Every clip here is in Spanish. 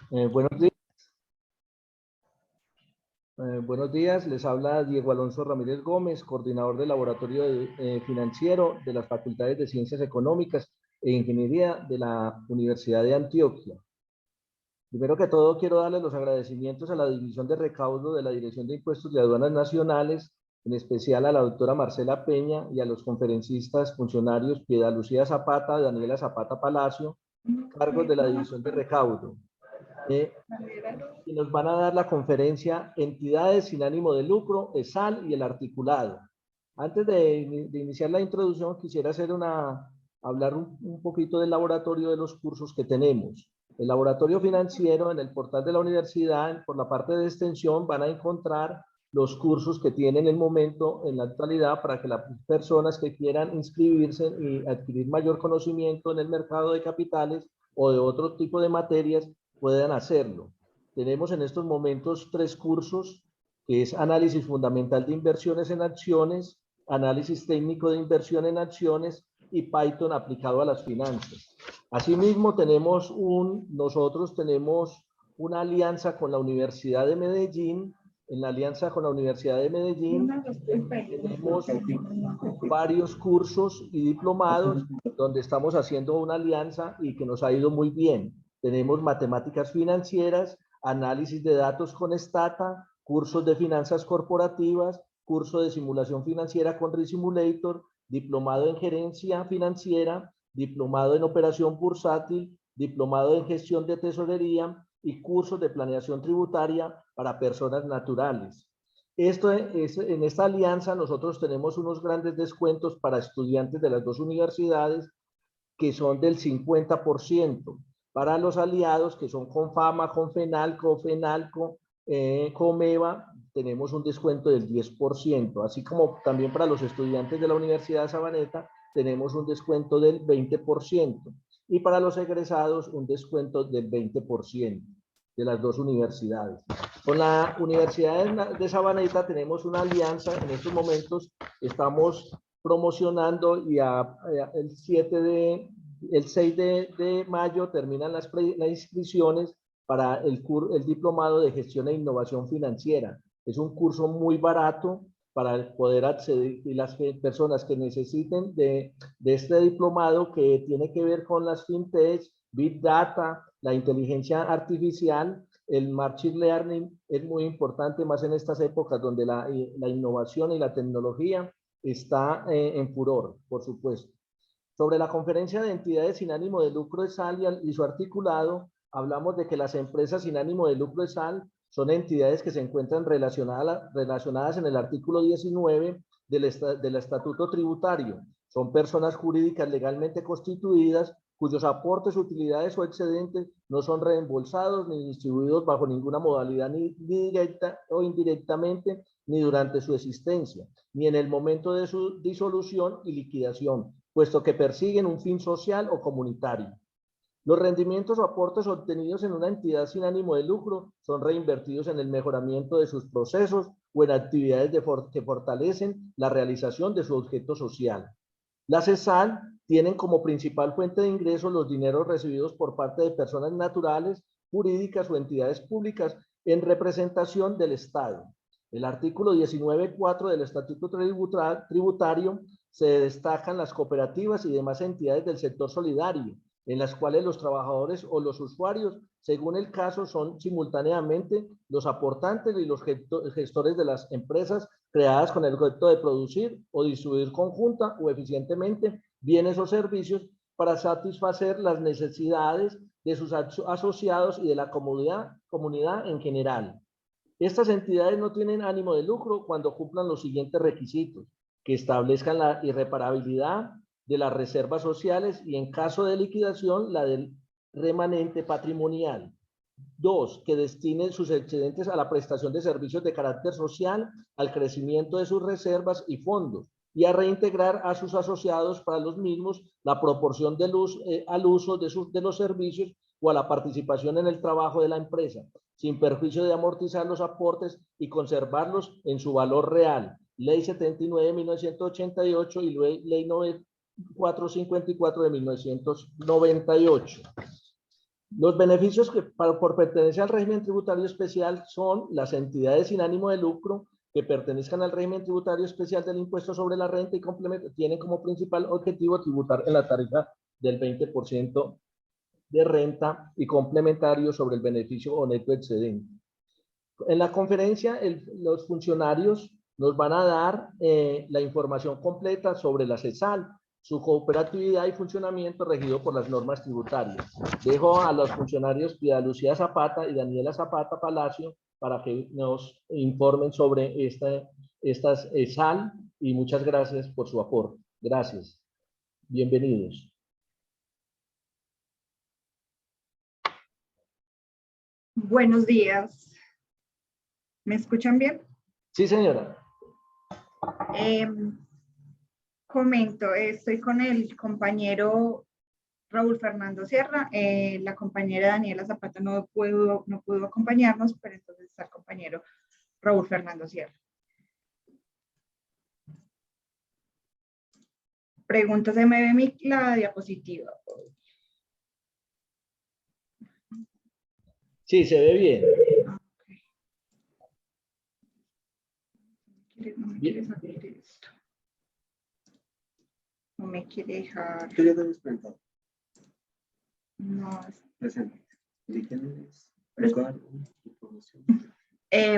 Buenos días. Buenos días, les habla Diego Alonso Ramírez Gómez, coordinador del Laboratorio Financiero de las Facultades de Ciencias Económicas e Ingeniería de la Universidad de Antioquia. Primero que todo, quiero darles los agradecimientos a la División de Recaudo de la Dirección de Impuestos y Aduanas Nacionales, en especial a la doctora Marcela Peña y a los conferencistas funcionarios Piedad Lucía Zapata, Daniela Zapata Palacio, cargos de la División de Recaudo. Y nos van a dar la conferencia Entidades sin ánimo de lucro, ESAL y el articulado. Antes de iniciar la introducción, quisiera hablar un poquito del laboratorio de los cursos que tenemos. El laboratorio financiero, en el portal de la universidad, por la parte de extensión, van a encontrar los cursos que tienen en el momento, en la actualidad, para que las personas que quieran inscribirse y adquirir mayor conocimiento en el mercado de capitales o de otro tipo de materias, puedan hacerlo. Tenemos en estos momentos 3 cursos, que es análisis fundamental de inversiones en acciones, análisis técnico de inversión en acciones y Python aplicado a las finanzas. Asimismo, nosotros tenemos una alianza con la Universidad de Medellín. En la alianza con la Universidad de Medellín tenemos varios cursos y diplomados donde estamos haciendo una alianza y que nos ha ido muy bien. Tenemos matemáticas financieras, análisis de datos con Stata, cursos de finanzas corporativas, curso de simulación financiera con Resimulator, diplomado en gerencia financiera, diplomado en operación bursátil, diplomado en gestión de tesorería y cursos de planeación tributaria para personas naturales. En esta alianza nosotros tenemos unos grandes descuentos para estudiantes de las 2 universidades que son del 50%. Para los aliados que son Confama, Confenalco, Fenalco, Comeva, tenemos un descuento del 10%, así como también para los estudiantes de la Universidad de Sabaneta tenemos un descuento del 20% y para los egresados un descuento del 20% de las 2 universidades. Con la Universidad de Sabaneta tenemos una alianza. En estos momentos estamos promocionando y el 6 de mayo terminan las inscripciones para el diplomado de gestión e innovación financiera. Es un curso muy barato para poder acceder, y las personas que necesiten de este diplomado, que tiene que ver con las fintech, big data, la inteligencia artificial, el machine learning es muy importante, más en estas épocas donde la innovación y la tecnología está en furor, por supuesto. Sobre la conferencia de entidades sin ánimo de lucro ESAL y su articulado, hablamos de que las empresas sin ánimo de lucro ESAL son entidades que se encuentran relacionadas en el artículo 19 del Estatuto Tributario. Son personas jurídicas legalmente constituidas cuyos aportes, utilidades o excedentes no son reembolsados ni distribuidos bajo ninguna modalidad, ni directa o indirectamente, ni durante su existencia, ni en el momento de su disolución y liquidación, puesto que persiguen un fin social o comunitario. Los rendimientos o aportes obtenidos en una entidad sin ánimo de lucro son reinvertidos en el mejoramiento de sus procesos o en actividades que fortalecen la realización de su objeto social. Las ESAL tienen como principal fuente de ingresos los dineros recibidos por parte de personas naturales, jurídicas o entidades públicas en representación del Estado. El artículo 19.4 del Estatuto Tributario se destacan las cooperativas y demás entidades del sector solidario, en las cuales los trabajadores o los usuarios, según el caso, son simultáneamente los aportantes y los gestores de las empresas creadas con el objeto de producir o distribuir conjunta o eficientemente bienes o servicios para satisfacer las necesidades de sus asociados y de la comunidad en general. Estas entidades no tienen ánimo de lucro cuando cumplan los siguientes requisitos: que establezcan la irreparabilidad de las reservas sociales y, en caso de liquidación, la del remanente patrimonial. 2, que destinen sus excedentes a la prestación de servicios de carácter social, al crecimiento de sus reservas y fondos, y a reintegrar a sus asociados para los mismos la proporción al uso de los servicios o a la participación en el trabajo de la empresa, sin perjuicio de amortizar los aportes y conservarlos en su valor real. Ley 79 de 1988 y Ley 454 de 1998. Los beneficios que por pertenecer al régimen tributario especial son las entidades sin ánimo de lucro que pertenezcan al régimen tributario especial del impuesto sobre la renta y tienen como principal objetivo tributar en la tarifa del 20% de renta y complementario sobre el beneficio o neto excedente. En la conferencia, los funcionarios nos van a dar la información completa sobre la CESAL, su cooperatividad y funcionamiento regido por las normas tributarias. Dejo a los funcionarios Piedad Lucía Zapata y Daniela Zapata Palacio para que nos informen sobre estas CESAL y muchas gracias por su aporte. Gracias. Bienvenidos. Buenos días. ¿Me escuchan bien? Sí, señora. Comento, estoy con el compañero Raúl Fernando Sierra. La compañera Daniela Zapata no pudo acompañarnos, pero entonces está el compañero Raúl Fernando Sierra. Pregunto, ¿se me ve la diapositiva? Sí, se ve bien. No me quiere salir esto. No me quiere dejar. ¿Qué le debes preguntar? No. Presente.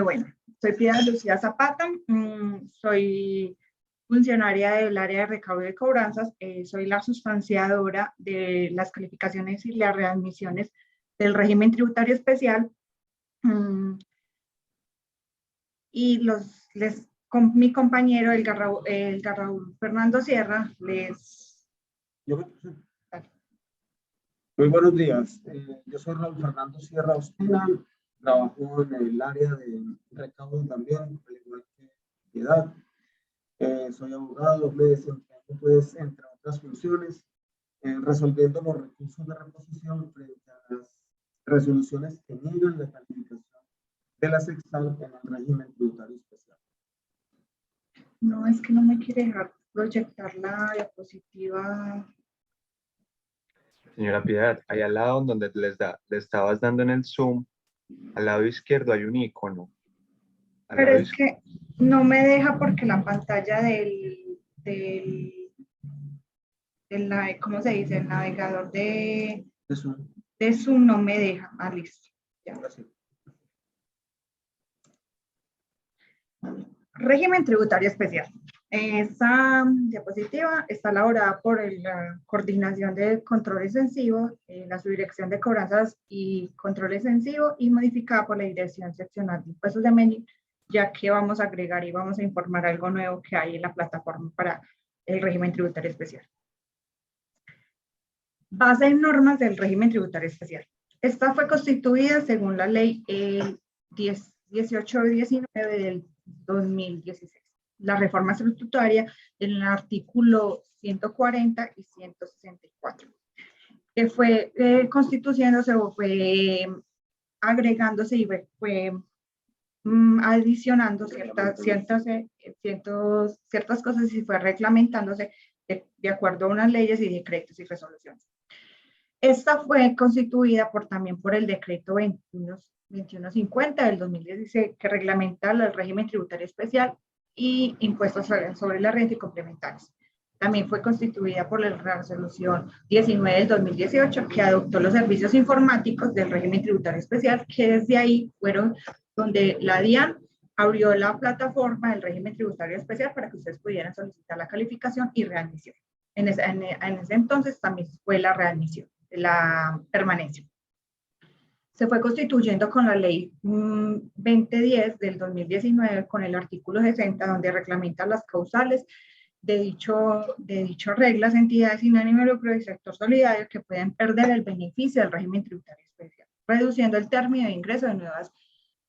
Bueno, soy Piedad Lucía Zapata. Soy funcionaria del área de recaudo y cobranzas. Soy la sustanciadora de las calificaciones y las readmisiones del régimen tributario especial. Y con mi compañero, el Raúl Fernando Sierra, les... Muy buenos días. Yo soy Raúl Fernando Sierra Ospina. Trabajo en el área de recaudo también, al igual que Piedad. Soy abogado, me desempeño, pues, entre otras funciones, resolviendo los recursos de reposición frente a las resoluciones que niegan la calificación de la CESAL en el régimen tributario especial. No, es que no me quiere dejar proyectar la diapositiva. Señora Piedad, ahí al lado donde le estabas dando en el Zoom, al lado izquierdo hay un icono. Pero es que no me deja porque la pantalla ¿cómo se dice? El navegador de Zoom no me deja. Ah, listo. Ya. Régimen tributario especial. Esta diapositiva está elaborada por la Coordinación de Control Extensivo, la Subdirección de Cobranzas y Control Extensivo y modificada por la Dirección Seccional de Impuestos de Medellín, ya que vamos a agregar y vamos a informar algo nuevo que hay en la plataforma para el régimen tributario especial. Base en normas del régimen tributario especial. Esta fue constituida según la ley 1819 del 2016. La reforma estatutaria en el artículo 140 y 164, que fue constituyéndose o fue agregándose y fue adicionando ciertas cosas y fue reglamentándose de acuerdo a unas leyes y decretos y resoluciones. Esta fue constituida también por el decreto 2150 del 2016, que reglamenta el régimen tributario especial y impuestos sobre la renta y complementarios. También fue constituida por la resolución 19 del 2018, que adoptó los servicios informáticos del régimen tributario especial, que desde ahí fueron donde la DIAN abrió la plataforma del régimen tributario especial para que ustedes pudieran solicitar la calificación y readmisión. En ese entonces también fue la readmisión, la permanencia. Se fue constituyendo con la ley 2010 del 2019 con el artículo 60, donde reglamenta las causales de dicho reglas, entidades sin ánimo de lucro y sector solidario que pueden perder el beneficio del régimen tributario especial, reduciendo el término de ingreso de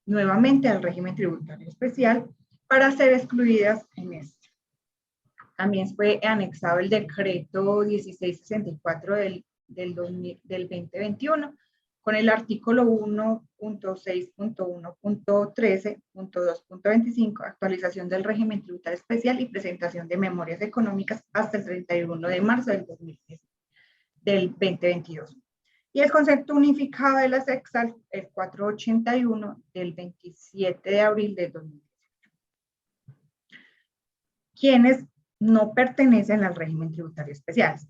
nuevamente al régimen tributario especial para ser excluidas en este. También fue anexado el decreto 1664 del 2021 con el artículo 1.6.1.13.2.25, actualización del régimen tributario especial y presentación de memorias económicas hasta el 31 de marzo del 2022. Y el concepto unificado de las EXAL, el 481 del 27 de abril de 2018. Quienes no pertenecen al régimen tributario especial.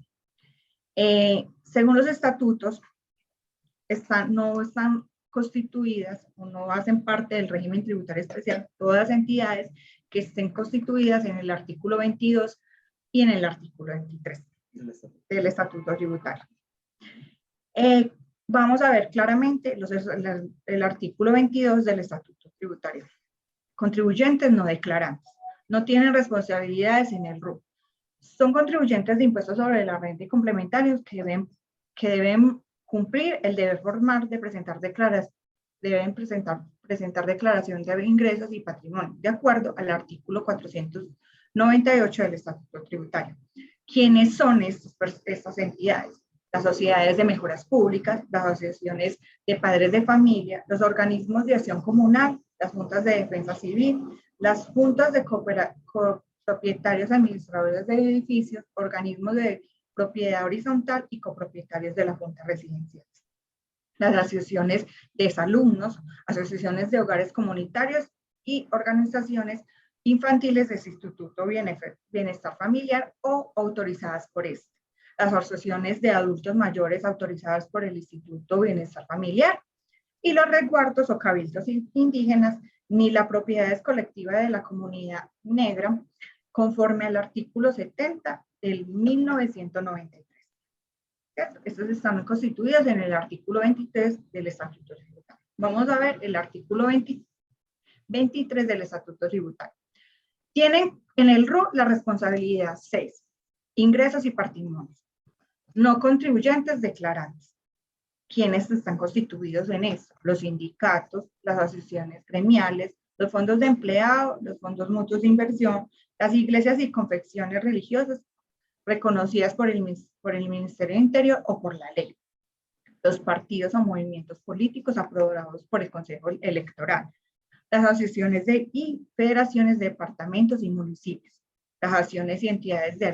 Según los estatutos, no están constituidas o no hacen parte del régimen tributario especial todas las entidades que estén constituidas en el artículo 22 y en el artículo 23 del estatuto tributario. Vamos a ver claramente el artículo 22 del estatuto tributario. Contribuyentes no declarantes. No tienen responsabilidades en el RUC. Son contribuyentes de impuestos sobre la renta y complementarios que deben cumplir el deber formal de presentar declaración de ingresos y patrimonio, de acuerdo al artículo 498 del estatuto tributario. ¿Quiénes son estas entidades? Las sociedades de mejoras públicas, las asociaciones de padres de familia, los organismos de acción comunal, las juntas de defensa civil, las juntas de propietarios administradores de edificios, organismos de propiedad horizontal y copropietarios de la junta residencial. Las asociaciones de exalumnos, asociaciones de hogares comunitarios y organizaciones infantiles del Instituto Bienestar Familiar o autorizadas por este. Las asociaciones de adultos mayores autorizadas por el Instituto Bienestar Familiar y los resguardos o cabildos indígenas, ni la propiedad es colectiva de la comunidad negra, conforme al artículo 70 del 1993. Estos están constituidos en el artículo 23 del Estatuto Tributario. Vamos a ver el artículo 23 del Estatuto Tributario. Tienen en el RUC la responsabilidad 6, ingresos y patrimonios. No contribuyentes declarantes. ¿Quiénes están constituidos en esto? Los sindicatos, las asociaciones gremiales, los fondos de empleado, los fondos mutuos de inversión, las iglesias y confesiones religiosas reconocidas por el Ministerio del Interior o por la ley, los partidos o movimientos políticos aprobados por el Consejo Electoral, las asociaciones y federaciones de departamentos y municipios, las asociaciones y entidades de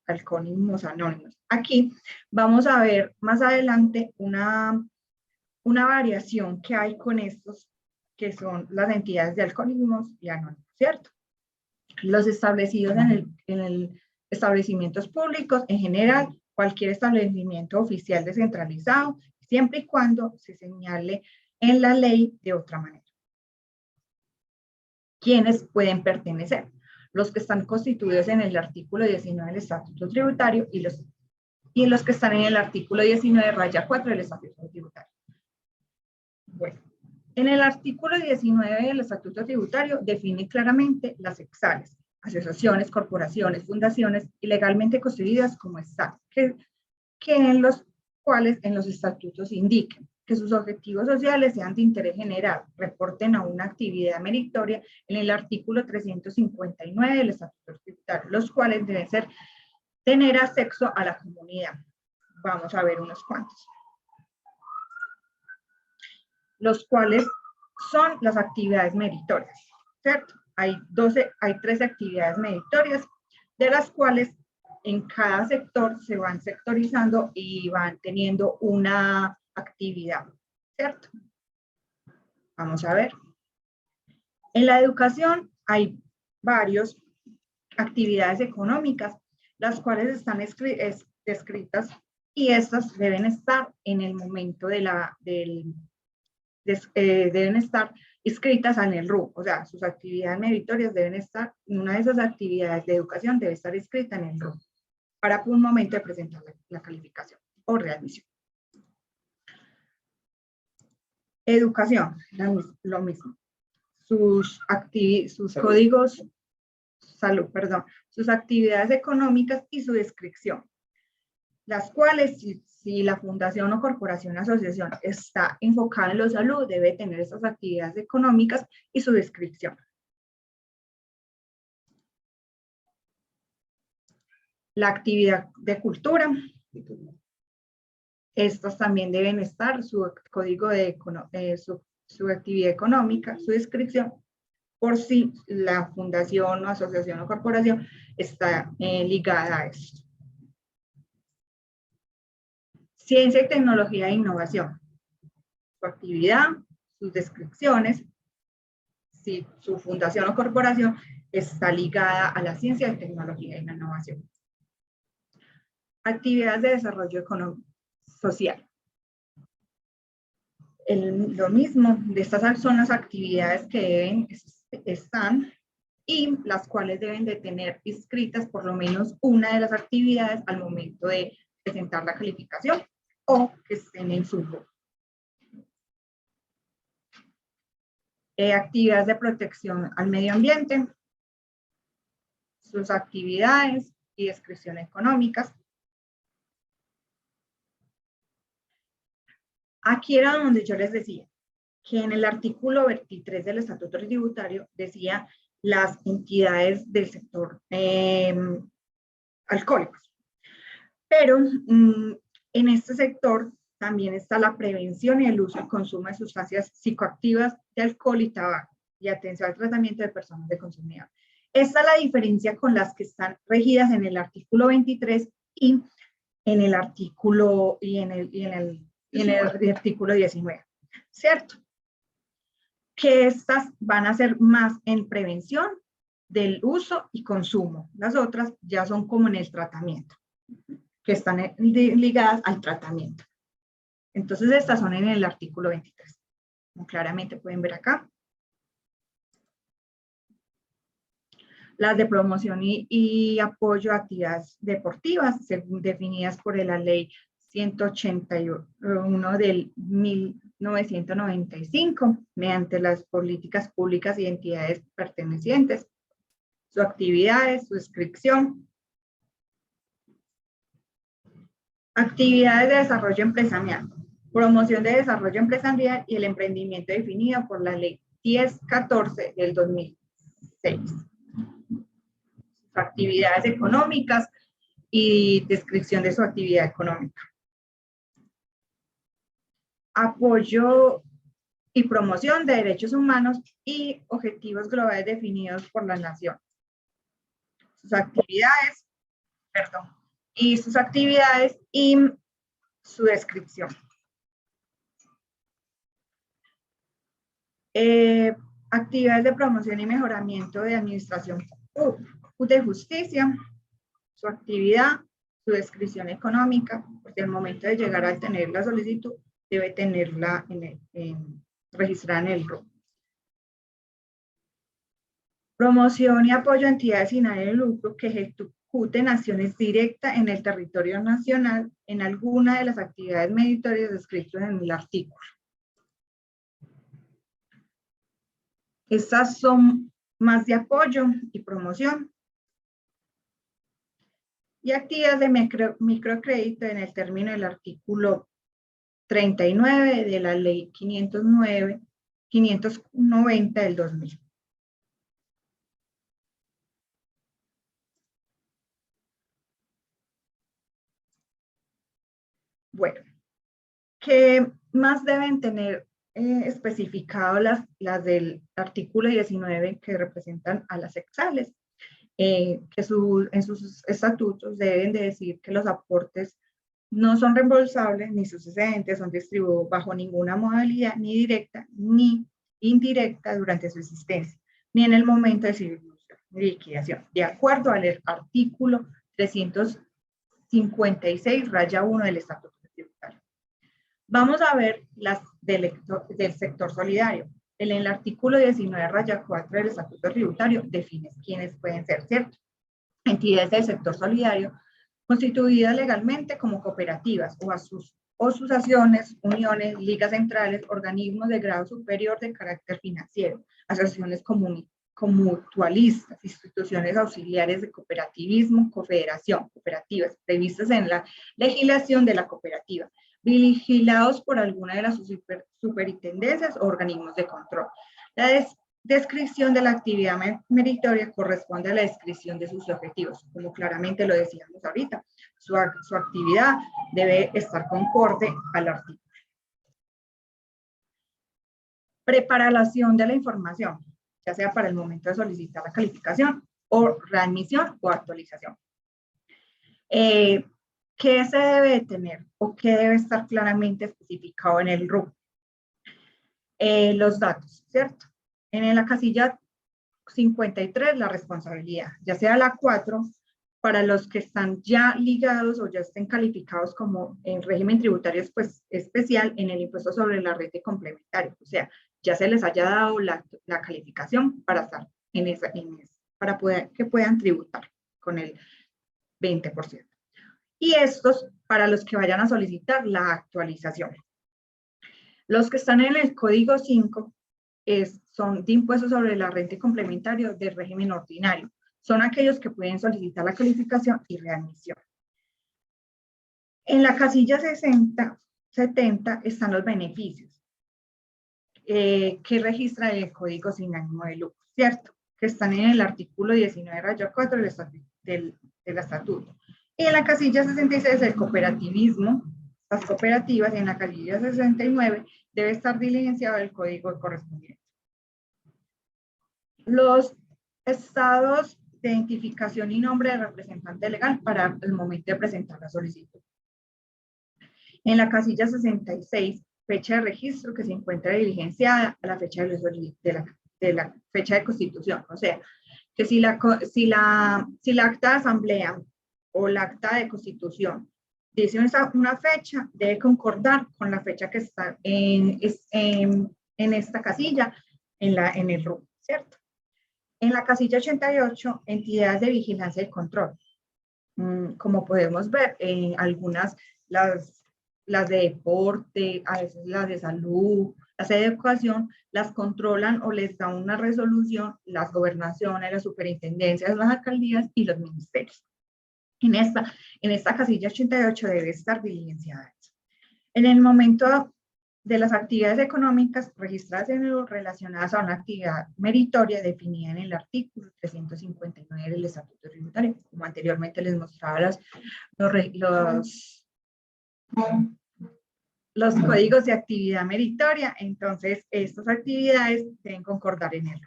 alcohólicos anónimos. Aquí vamos a ver más adelante una variación que hay con estos, que son las entidades de alcohólicos y anónimos, ¿cierto? Los establecidos en establecimientos públicos, en general, cualquier establecimiento oficial descentralizado, siempre y cuando se señale en la ley de otra manera. ¿Quiénes pueden pertenecer? Los que están constituidos en el artículo 19 del Estatuto Tributario y los que están en el artículo 19-4 del Estatuto Tributario. Bueno, en el artículo 19 del Estatuto Tributario define claramente las EXALes, asociaciones, corporaciones, fundaciones ilegalmente constituidas como Estado, que en los cuales en los estatutos indiquen que sus objetivos sociales sean de interés general, reporten a una actividad meritoria en el artículo 359 del Estatuto Tributario, los cuales deben tener acceso a la comunidad. Vamos a ver unos cuantos. Los cuales son las actividades meritorias, ¿cierto? Hay 13 actividades meritorias, de las cuales en cada sector se van sectorizando y van teniendo una actividad, ¿cierto? Vamos a ver. En la educación hay varias actividades económicas, las cuales están descritas y estas deben estar en el momento deben estar inscritas en el RUC, o sea, sus actividades meritorias deben estar, una de esas actividades de educación debe estar inscrita en el RUC para un momento de presentar la calificación o readmisión. Educación, lo mismo. Sus códigos, sus actividades económicas y su descripción, las cuales si la fundación o corporación o asociación está enfocada en la salud, debe tener esas actividades económicas y su descripción. La actividad de cultura. Estos también deben estar, su código de su actividad económica, su descripción, por si la fundación o asociación o corporación está ligada a esto. Ciencia y tecnología e innovación. Su actividad, sus descripciones, si su fundación o corporación está ligada a la ciencia y tecnología y la innovación. Actividades de desarrollo económico, social. Lo mismo, de estas son las actividades que están y las cuales deben de tener inscritas por lo menos una de las actividades al momento de presentar la calificación o que estén en su grupo. Actividades de protección al medio ambiente, sus actividades y descripciones económicas. Aquí era donde yo les decía que en el artículo 23 del Estatuto Tributario decía las entidades del sector alcohólicos. Pero en este sector también está la prevención y el uso y consumo de sustancias psicoactivas de alcohol y tabaco y atención al tratamiento de personas de consumidor. Esta es la diferencia con las que están regidas en el artículo 23 y en el artículo artículo 19, ¿cierto? Que estas van a ser más en prevención del uso y consumo. Las otras ya son como en el tratamiento, que están ligadas al tratamiento. Entonces, estas son en el artículo 23. Como claramente pueden ver acá. Las de promoción y apoyo a actividades deportivas, según definidas por la ley 181 del 1995, mediante las políticas públicas y entidades pertenecientes, sus actividades, su descripción. Actividades de desarrollo empresarial, promoción de desarrollo empresarial y el emprendimiento definido por la ley 1014 del 2006. Actividades económicas y descripción de su actividad económica. Apoyo y promoción de derechos humanos y objetivos globales definidos por la nación. Sus actividades, y su descripción. Actividades de promoción y mejoramiento de administración de justicia, su actividad, su descripción económica, porque al momento de llegar a tener la solicitud, debe tenerla registrada en el RUC. Promoción y apoyo a entidades sin ánimo de lucro que ejecuten acciones directas en el territorio nacional en alguna de las actividades meritorias descritas en el artículo. Estas son más de apoyo y promoción. Y actividades de microcrédito en el término del artículo 39 de la ley 590 del 2000. Bueno, ¿qué más deben tener especificado las del artículo 19 que representan a las exales? Que en sus estatutos deben de decir que los aportes no son reembolsables ni sus excedentes son distribuidos bajo ninguna modalidad, ni directa ni indirecta durante su existencia, ni en el momento de su liquidación, de acuerdo al artículo 356-1 del Estatuto Tributario. Vamos a ver las del sector solidario. En el artículo 19-4 del Estatuto Tributario define quiénes pueden ser, ¿cierto? Entidades del sector solidario constituidas legalmente como cooperativas o asociaciones, uniones, ligas centrales, organismos de grado superior de carácter financiero, asociaciones mutualistas, instituciones auxiliares de cooperativismo, confederación, cooperativas previstas en la legislación de la cooperativa, vigilados por alguna de las superintendencias o organismos de control. La descripción de la actividad meritoria corresponde a la descripción de sus objetivos, como claramente lo decíamos ahorita. Su actividad debe estar concorde al artículo. Preparación de la información, ya sea para el momento de solicitar la calificación o readmisión o actualización. ¿Qué ¿qué se debe tener o qué debe estar claramente especificado en el RUC? Los datos, ¿cierto? En la casilla 53, la responsabilidad, ya sea la 4, para los que están ya ligados o ya estén calificados como en régimen tributario pues, especial en el impuesto sobre la renta complementaria, o sea, ya se les haya dado la calificación para estar en esa, para que puedan tributar con el 20%. Y estos para los que vayan a solicitar la actualización. Los que están en el código 5 son de impuestos sobre la renta complementaria del régimen ordinario. Son aquellos que pueden solicitar la calificación y readmisión. En la casilla 70 están los beneficios que registra el código sin ánimo de lucro, ¿cierto? Que están en el artículo 19-4 del estatuto. Y en la casilla 66 el cooperativismo, las cooperativas, y en la casilla 69 debe estar diligenciado el código correspondiente. Los estados de identificación y nombre de representante legal para el momento de presentar la solicitud. En la casilla 66, fecha de registro que se encuentra diligenciada a la fecha de la fecha de constitución. O sea, que si la acta de asamblea o la acta de constitución dice una fecha, debe concordar con la fecha que está en esta casilla, en el RUC, ¿cierto? En la casilla 88, entidades de vigilancia y control. Como podemos ver, algunas, las de deporte, a veces las de salud, las de educación, las controlan o les da una resolución las gobernaciones, las superintendencias, las alcaldías y los ministerios. En esta casilla 88 debe estar diligenciada. En el momento de las actividades económicas registradas en el relacionadas a una actividad meritoria definida en el artículo 359 del Estatuto Tributario, como anteriormente les mostraba los códigos de actividad meritoria. Entonces estas actividades deben concordar en él.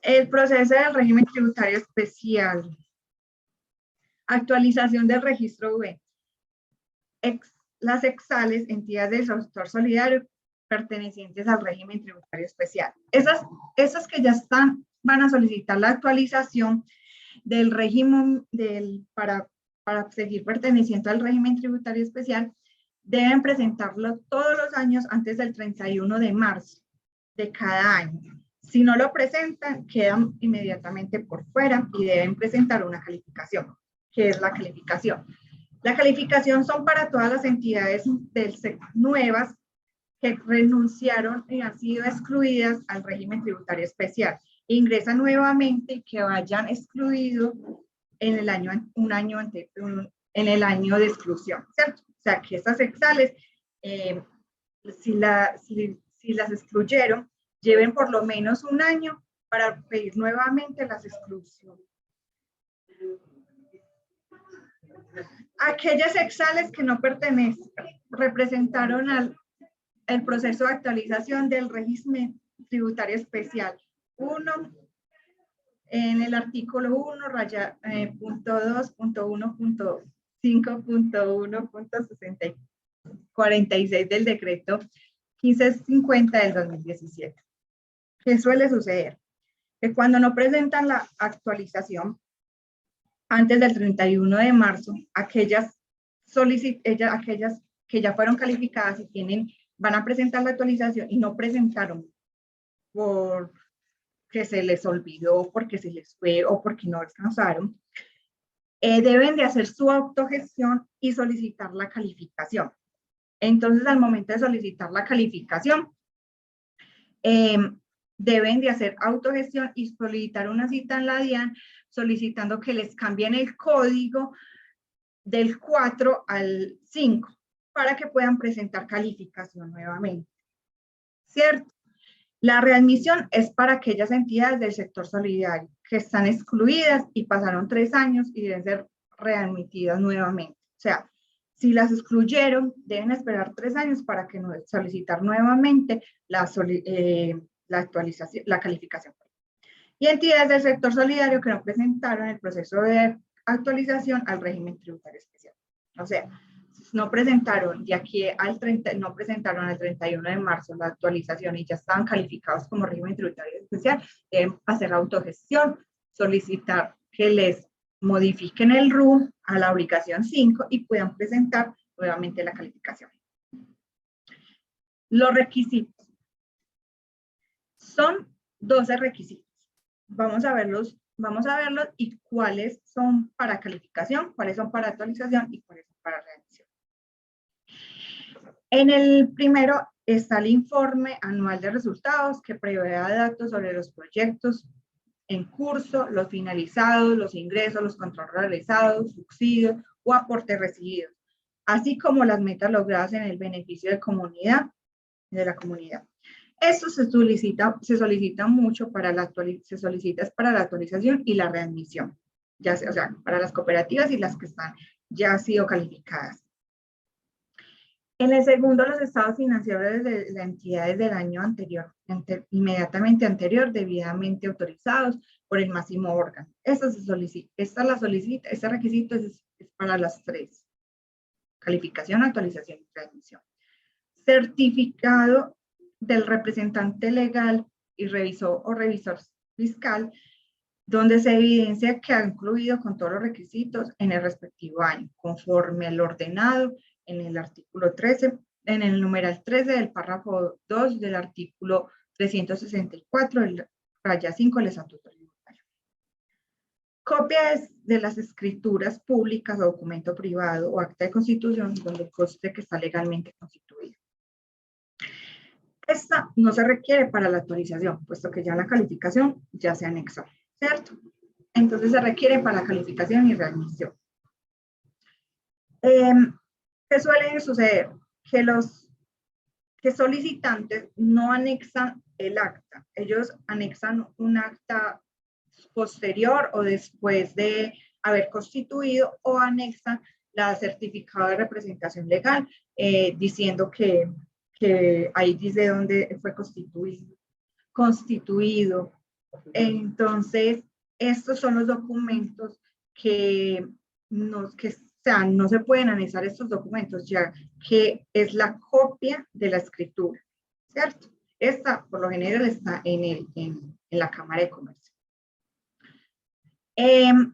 El proceso del régimen tributario especial. Actualización del registro V. Las exales, entidades del sector solidario pertenecientes al régimen tributario especial. Esas que ya van a solicitar la actualización del régimen para seguir perteneciendo al régimen tributario especial, deben presentarlo todos los años antes del 31 de marzo de cada año. Si no lo presentan, quedan inmediatamente por fuera y deben presentar una calificación, que es la calificación. La calificación son para todas las entidades nuevas que renunciaron y han sido excluidas al régimen tributario especial. Ingresan nuevamente y que vayan excluidos en el año, en el año de exclusión, ¿cierto? O sea, que estas exales, si las excluyeron, lleven por lo menos un año para pedir nuevamente las exclusiones. Aquellas exales que no representaron el proceso de actualización del régimen tributario especial 1, en el artículo 1, punto 2, punto 1, punto 5, punto 1, punto 46 del decreto 1550 del 2017. ¿Qué suele suceder? Que cuando no presentan la actualización antes del 31 de marzo, aquellas que ya fueron calificadas y van a presentar la actualización y no presentaron porque se les olvidó, porque se les fue o porque no descansaron, deben de hacer su autogestión y solicitar la calificación. Entonces, al momento de solicitar la calificación, deben de hacer autogestión y solicitar una cita en la DIAN solicitando que les cambien el código del 4 al 5 para que puedan presentar calificación nuevamente, ¿cierto? La readmisión es para aquellas entidades del sector solidario que están excluidas y pasaron 3 años y deben ser readmitidas nuevamente. O sea, si las excluyeron, deben esperar 3 años para que solicitar nuevamente la actualización, la calificación. y entidades del sector solidario que no presentaron el proceso de actualización al régimen tributario especial. O sea, no presentaron de aquí al 30, no presentaron al 31 de marzo la actualización y ya estaban calificados como régimen tributario especial, deben hacer autogestión, solicitar que les modifiquen el RUM a la obligación 5 y puedan presentar nuevamente la calificación. Los requisitos. Son 12 requisitos. Vamos a verlos y cuáles son para calificación, cuáles son para actualización y cuáles son para readmisión. En el primero está el informe anual de resultados que prevea datos sobre los proyectos en curso, los finalizados, los ingresos, los controles realizados, subsidios o aportes recibidos, así como las metas logradas en el beneficio de la comunidad. Esto se solicita mucho para la actualización y la readmisión, ya sea, o sea, para las cooperativas y las que están ya han sido calificadas. En el segundo, los estados financieros de las entidades del año anterior, inmediatamente anterior, debidamente autorizados por el máximo órgano. Esta este requisito es para las tres: calificación, actualización y readmisión. Certificado del representante legal y revisor o revisor fiscal, donde se evidencia que ha incluido con todos los requisitos en el respectivo año, conforme al ordenado en el artículo 13, en el numeral 13 del párrafo 2 del artículo 364, raya 5 del Estatuto Tributario. Copias de las escrituras públicas o documento privado o acta de constitución donde conste que está legalmente constituido. Esta no se requiere para la actualización, puesto que ya la calificación ya se anexó, ¿cierto? Entonces se requiere para la calificación y readmisión. ¿Qué suele suceder? Que los solicitantes no anexan el acta, ellos anexan un acta posterior o después de haber constituido, o anexan la certificado de representación legal diciendo que ahí dice dónde fue constituido. Entonces, estos son los documentos que no se pueden anexar estos documentos, ya que es la copia de la escritura, ¿cierto? Esta, por lo general, está en la Cámara de Comercio. El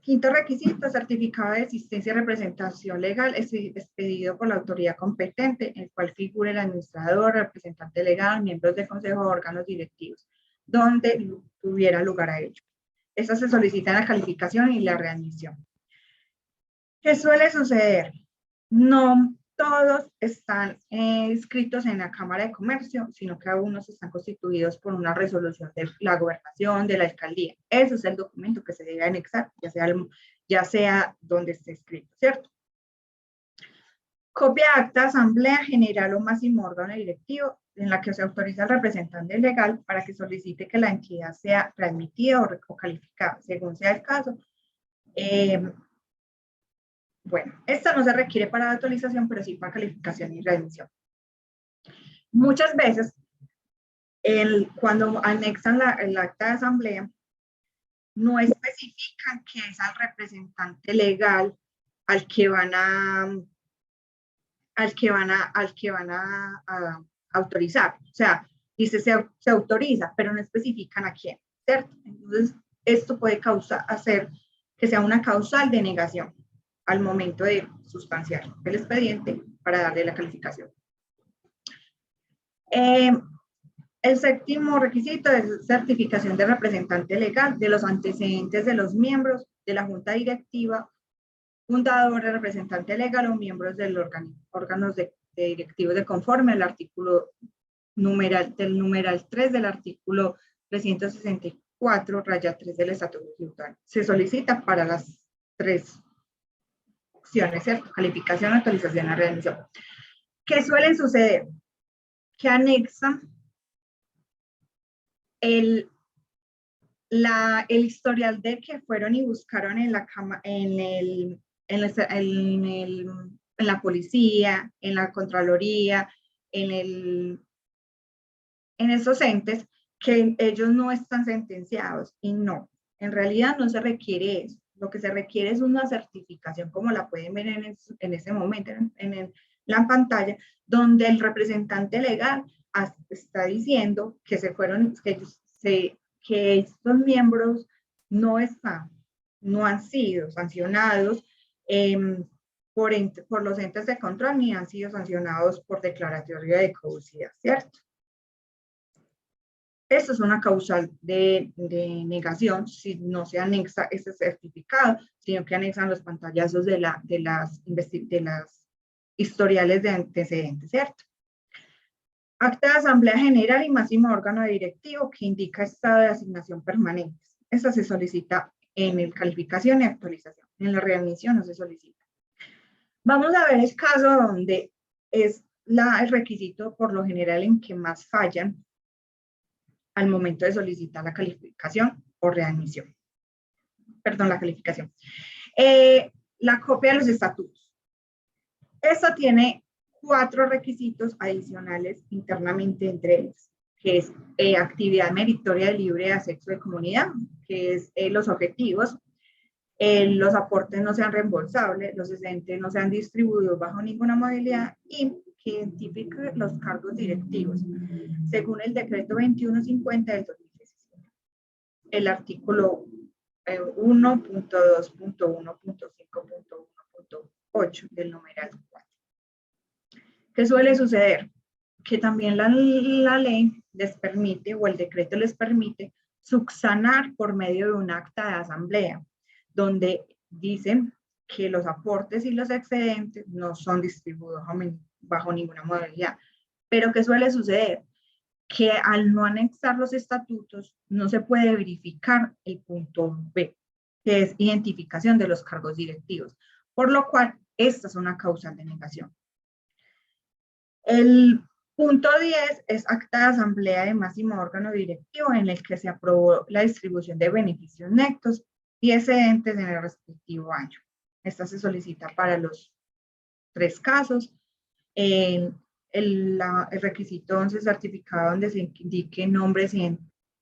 quinto requisito, certificado de existencia y representación legal, es expedido por la autoridad competente, en el cual figure el administrador, representante legal, miembros del consejo o órganos directivos, donde tuviera lugar a ello. Estas se solicitan la calificación y la readmisión. ¿Qué suele suceder? No todos están inscritos en la Cámara de Comercio, sino que algunos están constituidos por una resolución de la gobernación, de la alcaldía. Ese es el documento que se debe anexar, ya sea donde esté escrito, ¿cierto? Copia de acta de asamblea general o máximo órgano directivo, en la que se autoriza al representante legal para que solicite que la entidad sea readmitida o calificada, según sea el caso. Bueno, esta no se requiere para la actualización, pero sí para calificación y readmisión. Muchas veces, cuando anexan el acta de asamblea, no especifican que es al representante legal al que van a autorizar. O sea, dice se autoriza, pero no especifican a quién, ¿cierto? Entonces, esto puede hacer que sea una causal de negación al momento de sustanciar el expediente para darle la calificación. El séptimo requisito es certificación de representante legal de los antecedentes de los miembros de la junta directiva, fundador, representante legal o miembros del órganos de directivos de conforme al artículo numeral 3 del artículo 364, raya 3 del Estatuto Tributario. Se solicita para las tres opciones, ¿cierto? Calificación, actualización y readmisión. ¿Qué suele suceder? Que anexan el historial de que fueron y buscaron en la policía, en la Contraloría, en esos entes, que ellos no están sentenciados, y no, en realidad no se requiere eso. Lo que se requiere es una certificación, como la pueden ver en ese momento en la pantalla, donde el representante legal está diciendo que que estos miembros no han sido sancionados por los entes de control, ni han sido sancionados por declaratoria de caducidad, ¿cierto? Esto es una causal de negación si no se anexa ese certificado, sino que anexan los pantallazos de las historiales de antecedentes, ¿cierto? Acta de Asamblea General y máximo órgano directivo que indica estado de asignación permanente. Esa se solicita en el calificación y actualización. En la readmisión no se solicita. Vamos a ver el caso donde es el requisito por lo general en que más fallan al momento de solicitar la calificación o readmisión. Perdón, la calificación. La copia de los estatutos. Esto tiene 4 requisitos adicionales internamente entre ellos, que es actividad meritoria de libre de acceso de comunidad, que es los objetivos, los aportes no sean reembolsables, los excedentes no sean distribuidos bajo ninguna modalidad y que identifique los cargos directivos, según el decreto 2150 del 2017. El artículo 1.2.1.5.1.8 del numeral 4. ¿Qué suele suceder? Que también la ley les permite, o el decreto les permite, subsanar por medio de un acta de asamblea, donde dicen que los aportes y los excedentes no son distribuidos bajo ninguna modalidad. Pero ¿qué suele suceder? Que al no anexar los estatutos, no se puede verificar el punto B, que es identificación de los cargos directivos, por lo cual esta es una causal de negación. El punto 10 es acta de asamblea de máximo órgano directivo en el que se aprobó la distribución de beneficios netos y excedentes en el respectivo año. Esta se solicita para los 3 casos. El requisito 11 certificado donde se indique nombres de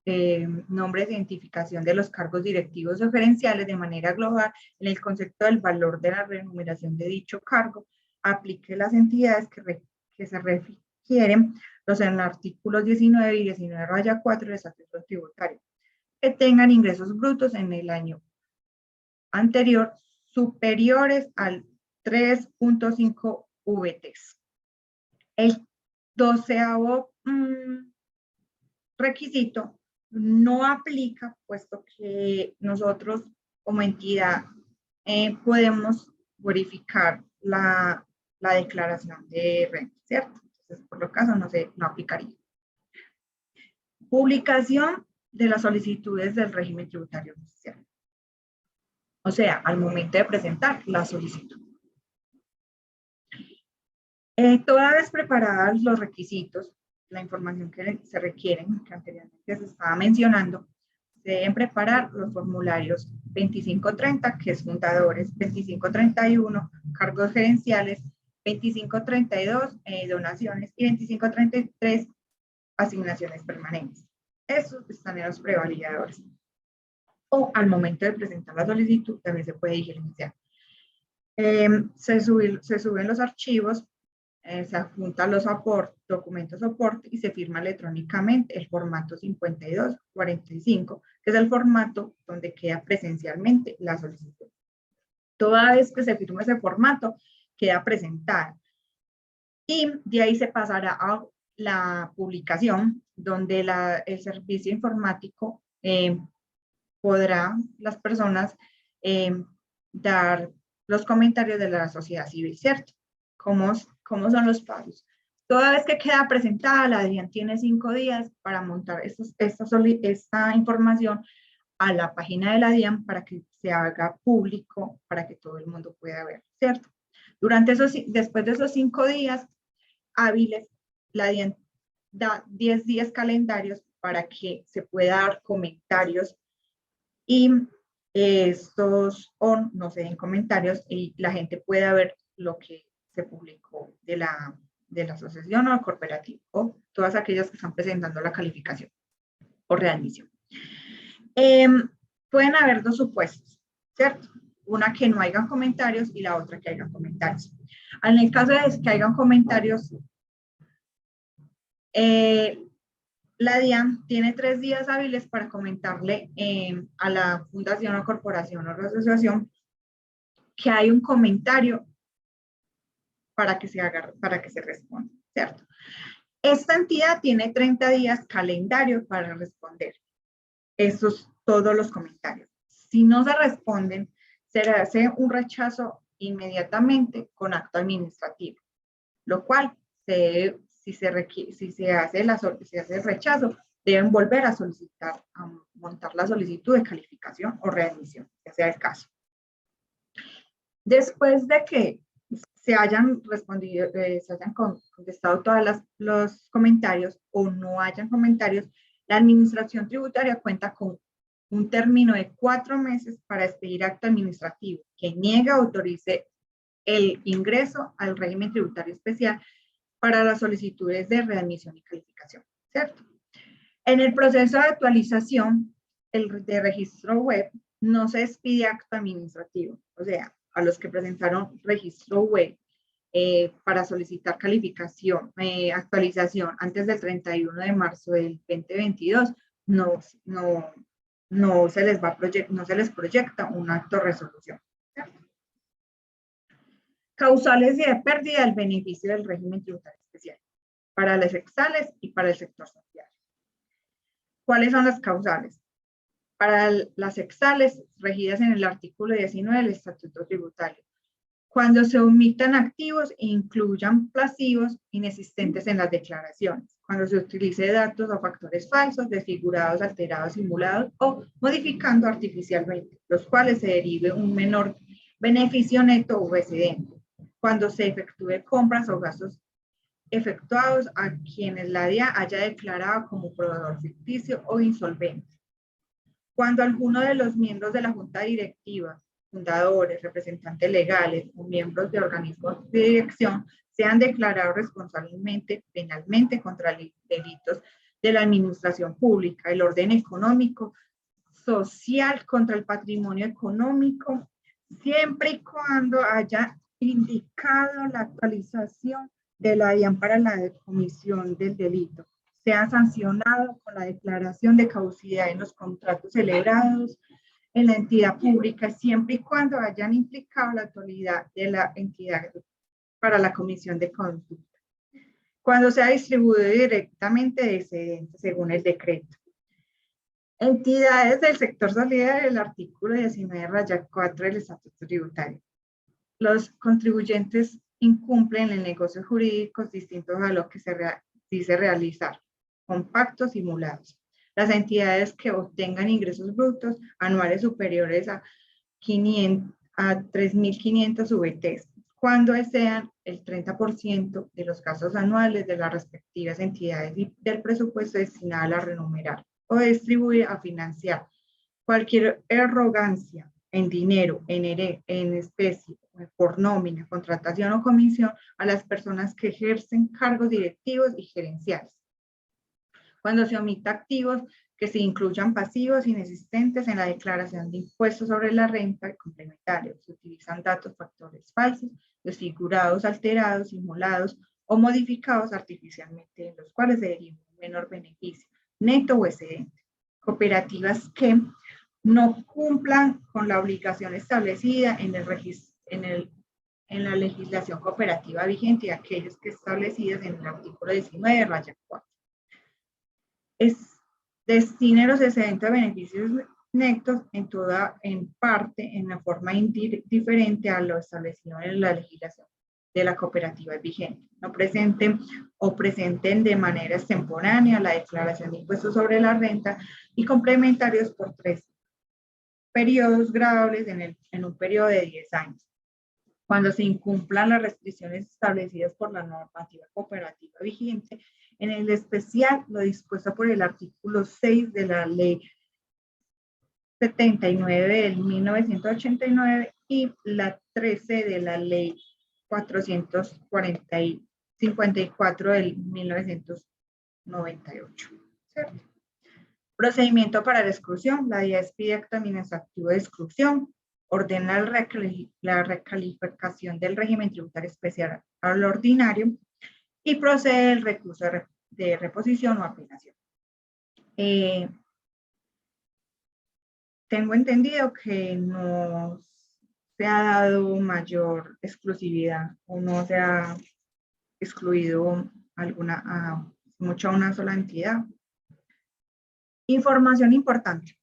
identificación de los cargos directivos o gerenciales de manera global en el concepto del valor de la remuneración de dicho cargo, aplique las entidades que se refieren en el artículos 19 y 19-4 del Estatuto Tributario, que tengan ingresos brutos en el año anterior superiores al 3.5 VTs. El 12º requisito no aplica, puesto que nosotros como entidad podemos verificar la declaración de renta, ¿cierto? Entonces, por lo caso, no aplicaría. Publicación de las solicitudes del régimen tributario oficial. O sea, al momento de presentar la solicitud. Toda vez preparadas los requisitos, la información que se requieren, que anteriormente se estaba mencionando, se deben preparar los formularios 2530, que es fundadores, 2531, cargos gerenciales, 2532, donaciones, y 2533, asignaciones permanentes. Esos están en los prevalidadores. O al momento de presentar la solicitud también se puede diligenciar. Se suben los archivos, se adjuntan los documentos soporte y se firma electrónicamente el formato 5245, que es el formato donde queda presencialmente la solicitud. Toda vez que se firme ese formato, queda presentada. Y de ahí se pasará a la publicación, donde el servicio informático podrá las personas dar los comentarios de la sociedad civil, ¿cierto? ¿Cómo son los pasos? Toda vez que queda presentada, la DIAN tiene 5 días para montar esta información a la página de la DIAN para que se haga público, para que todo el mundo pueda ver, ¿cierto? Después de esos 5 días hábiles, la DIAN da 10 días calendarios para que se pueda dar comentarios y estos no se den comentarios y la gente pueda ver lo que se publicó de la asociación o corporativo o todas aquellas que están presentando la calificación. o readmisión. Pueden haber dos supuestos, ¿cierto? Una que no haya comentarios y la otra que haya comentarios. En el caso de que hayan comentarios, la DIAN tiene 3 días hábiles para comentarle a la fundación o corporación o asociación que hay un comentario para que se responda, ¿cierto? Esta entidad tiene 30 días calendario para responder todos los comentarios. Si no se responden, se le hace un rechazo inmediatamente con acto administrativo, lo cual, si se hace el rechazo, deben volver a solicitar, a montar la solicitud de calificación o readmisión, que sea el caso. Después de que se hayan respondido, se hayan contestado todos los comentarios o no hayan comentarios, la administración tributaria cuenta con un término de 4 meses para expedir acto administrativo que niegue o autorice el ingreso al régimen tributario especial para las solicitudes de readmisión y calificación, ¿cierto? En el proceso de actualización de registro web no se expide acto administrativo, o sea, a los que presentaron registro web para solicitar calificación, actualización antes del 31 de marzo del 2022, no se les proyecta un acto de resolución, ¿cierto? Causales de pérdida del beneficio del régimen tributario especial para las exales y para el sector social. ¿Cuáles son las causales? Para las exales regidas en el artículo 19 del Estatuto Tributario, cuando se omitan activos e incluyan pasivos inexistentes en las declaraciones, cuando se utilice datos o factores falsos, desfigurados, alterados, simulados o modificando artificialmente, los cuales se derive un menor beneficio neto o excedente, cuando se efectúe compras o gastos efectuados a quienes la DIA haya declarado como proveedor ficticio o insolvente, cuando alguno de los miembros de la junta directiva, fundadores, representantes legales o miembros de organismos de dirección sean declarados responsablemente penalmente contra delitos de la administración pública, el orden económico, social, contra el patrimonio económico, siempre y cuando haya indicado la actualización de la DIAN para la comisión del delito, sea sancionado con la declaración de caducidad en los contratos celebrados en la entidad pública, siempre y cuando hayan implicado la autoridad de la entidad para la comisión de conducta, cuando sea distribuido directamente de excedente según el decreto. Entidades del sector solidario del artículo 19-4 del Estatuto Tributario. Los contribuyentes incumplen en negocios jurídicos distintos a lo que se dice realizar, con pactos simulados. Las entidades que obtengan ingresos brutos anuales superiores a 3.500 VTs, cuando excedan el 30% de los gastos anuales de las respectivas entidades y del presupuesto destinado a remunerar o distribuir a financiar cualquier erogancia en dinero, en especie, por nómina, contratación o comisión a las personas que ejercen cargos directivos y gerenciales. Cuando se omita activos que se incluyan pasivos inexistentes en la declaración de impuestos sobre la renta complementarios, se utilizan datos, factores falsos, desfigurados, alterados, simulados o modificados artificialmente, en los cuales se deriva un menor beneficio neto o excedente. Cooperativas que no cumplan con la obligación establecida en la legislación cooperativa vigente y aquellas que establecidas en el artículo 19-4. Destine los excedentes a beneficios netos en parte, en la forma diferente a lo establecido en la legislación de la cooperativa vigente. No presenten o presenten de manera extemporánea la declaración de impuestos sobre la renta y complementarios por 3 periodos graduables en un periodo de 10 años. Cuando se incumplan las restricciones establecidas por la normativa cooperativa vigente, en el especial lo dispuesto por el artículo 6 de la Ley 79 del 1989 y la 13 de la Ley 454 del 1998. ¿Cierto? Procedimiento para la exclusión. La DIAN pide acto administrativo de exclusión, ordena la recalificación del régimen tributario especial al ordinario y procede el recurso de reposición o apelación. Tengo entendido que no se ha dado mayor exclusividad o no se ha excluido mucho a una sola entidad. Información importante.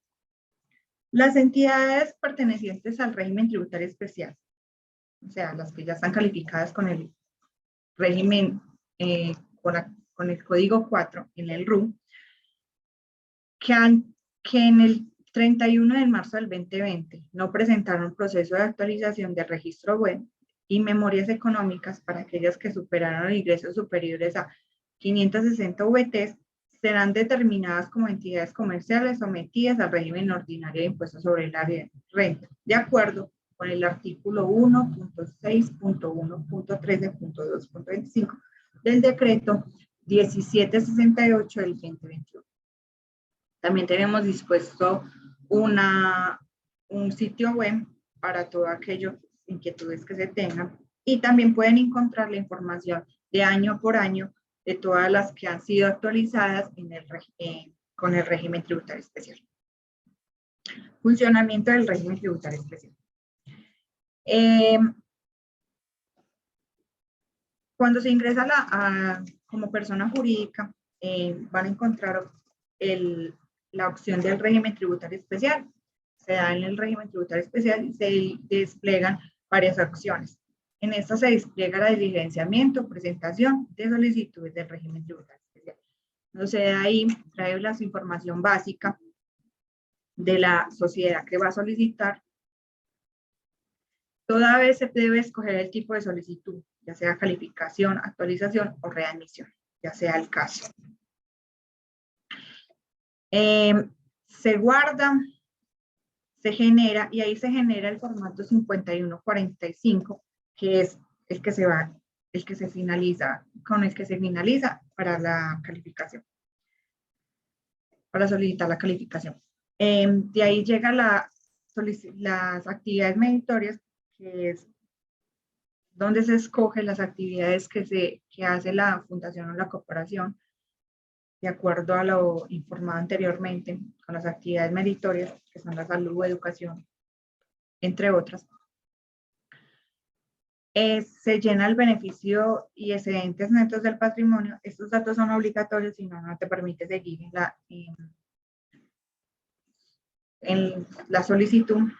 Las entidades pertenecientes al régimen tributario especial, o sea, las que ya están calificadas con el régimen, con el código 4 en el RU, que en el 31 de marzo del 2020 no presentaron proceso de actualización del registro web y memorias económicas para aquellas que superaron ingresos superiores a 560 VTs, serán determinadas como entidades comerciales sometidas al régimen ordinario de impuestos sobre la renta, de acuerdo con el artículo 1.6.1.13.2.25 del decreto 1768 del 2021. También tenemos dispuesto un sitio web para todo aquello inquietudes que se tengan, y también pueden encontrar la información de año por año de todas las que han sido actualizadas con el régimen tributario especial. Funcionamiento del régimen tributario especial. Cuando se ingresa como persona jurídica, van a encontrar la opción del régimen tributario especial. Se da en el régimen tributario especial y se desplegan varias opciones. En esta se despliega la diligenciamiento, presentación de solicitudes del régimen tributario especial. Entonces, de ahí trae la información básica de la sociedad que va a solicitar. Toda vez se debe escoger el tipo de solicitud, ya sea calificación, actualización o readmisión, ya sea el caso. Se guarda, se genera, y ahí se genera el formato 5145, que es el que se finaliza, con el que se finaliza para la calificación, para solicitar la calificación. De ahí llega las actividades meritorias, que es donde se escogen las actividades que hace la fundación o la corporación, de acuerdo a lo informado anteriormente, con las actividades meritorias, que son la salud, educación, entre otras. Se llena el beneficio y excedentes netos del patrimonio. Estos datos son obligatorios, si no, no te permite seguir en la solicitud.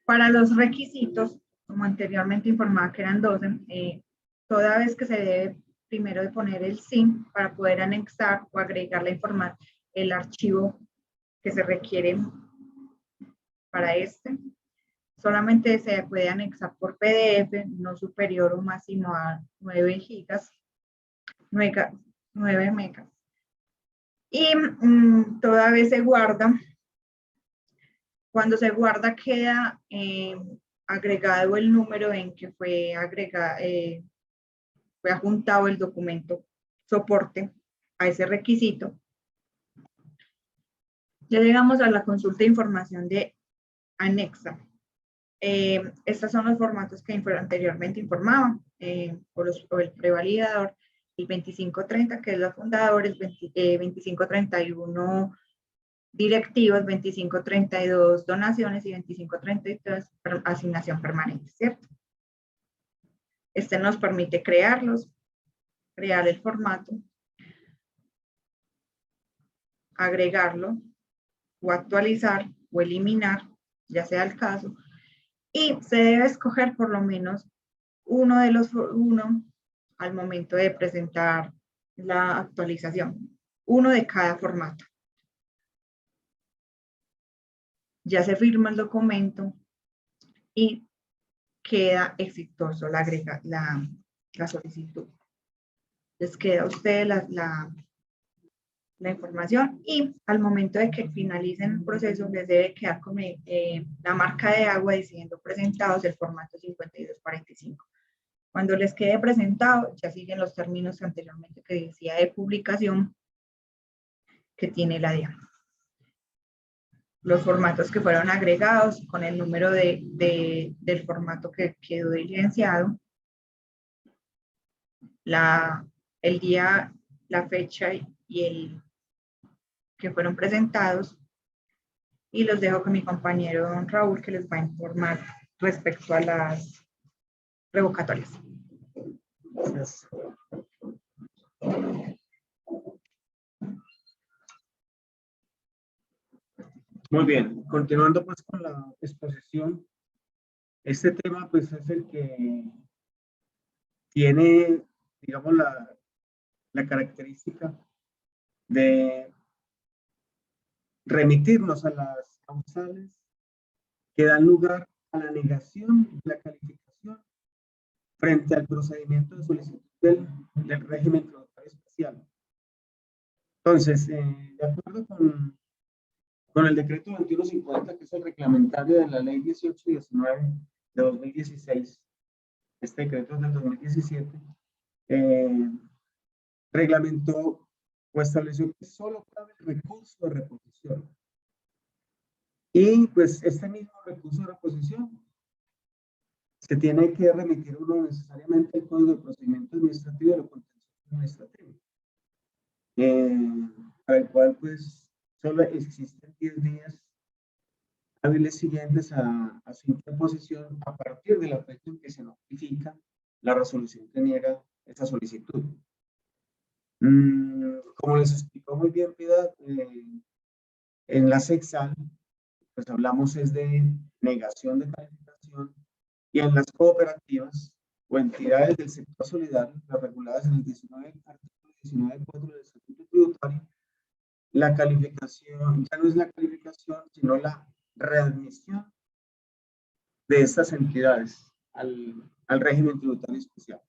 Para los requisitos, como anteriormente informaba que eran 12, toda vez que se debe primero de poner el SIN para poder anexar o agregar la información, el archivo que se requiere para solamente se puede anexar por PDF, no superior o máximo a 9 gigas, 9 megas. Y toda vez se guarda. Cuando se guarda queda agregado el número en que fue adjuntado el documento soporte a ese requisito. Ya llegamos a la consulta de información de anexa. Estos son los formatos que anteriormente informaba, o el prevalidador, el 2530, que es la fundadora, el 2531 directivos, 2532 donaciones y 2533 asignación permanente, ¿cierto? Nos permite crear el formato, agregarlo, o actualizar, o eliminar, ya sea el caso, y se debe escoger por lo menos uno al momento de presentar la actualización, uno de cada formato. Ya se firma el documento y queda exitoso la solicitud. Les queda a ustedes la información, y al momento de que finalicen el proceso les debe quedar con la marca de agua diciendo presentados el formato 5245. Cuando les quede presentado, ya siguen los términos anteriormente que decía de publicación que tiene la DIAN. Los formatos que fueron agregados con el número del formato que quedó diligenciado, el día, la fecha y el que fueron presentados, y los dejo con mi compañero don Raúl, que les va a informar respecto a las revocatorias. Gracias. Muy bien, continuando pues con la exposición, este tema pues es el que tiene, digamos, la característica de remitirnos a las causales que dan lugar a la negación de la calificación frente al procedimiento de solicitud del régimen tributario especial. Entonces, de acuerdo con el decreto 2150, que es el reglamentario de la ley 1819 de 2016, este decreto es del 2017, reglamentó o estableció que solo cabe el recurso de reposición. Y pues este mismo recurso de reposición se tiene que remitir uno necesariamente al Código de Procedimiento Administrativo de lo Contencioso Administrativo, para el cual pues solo existen 10 días hábiles siguientes a su interposición a partir de la fecha en que se notifica la resolución que niega esa solicitud. Como les explicó muy bien Piedad, en la SECSAL, pues hablamos es de negación de calificación, y en las cooperativas o entidades del sector solidario, las reguladas en el artículo 19.4 del Estatuto Tributario, la calificación ya no es la calificación, sino la readmisión de estas entidades al régimen tributario especial.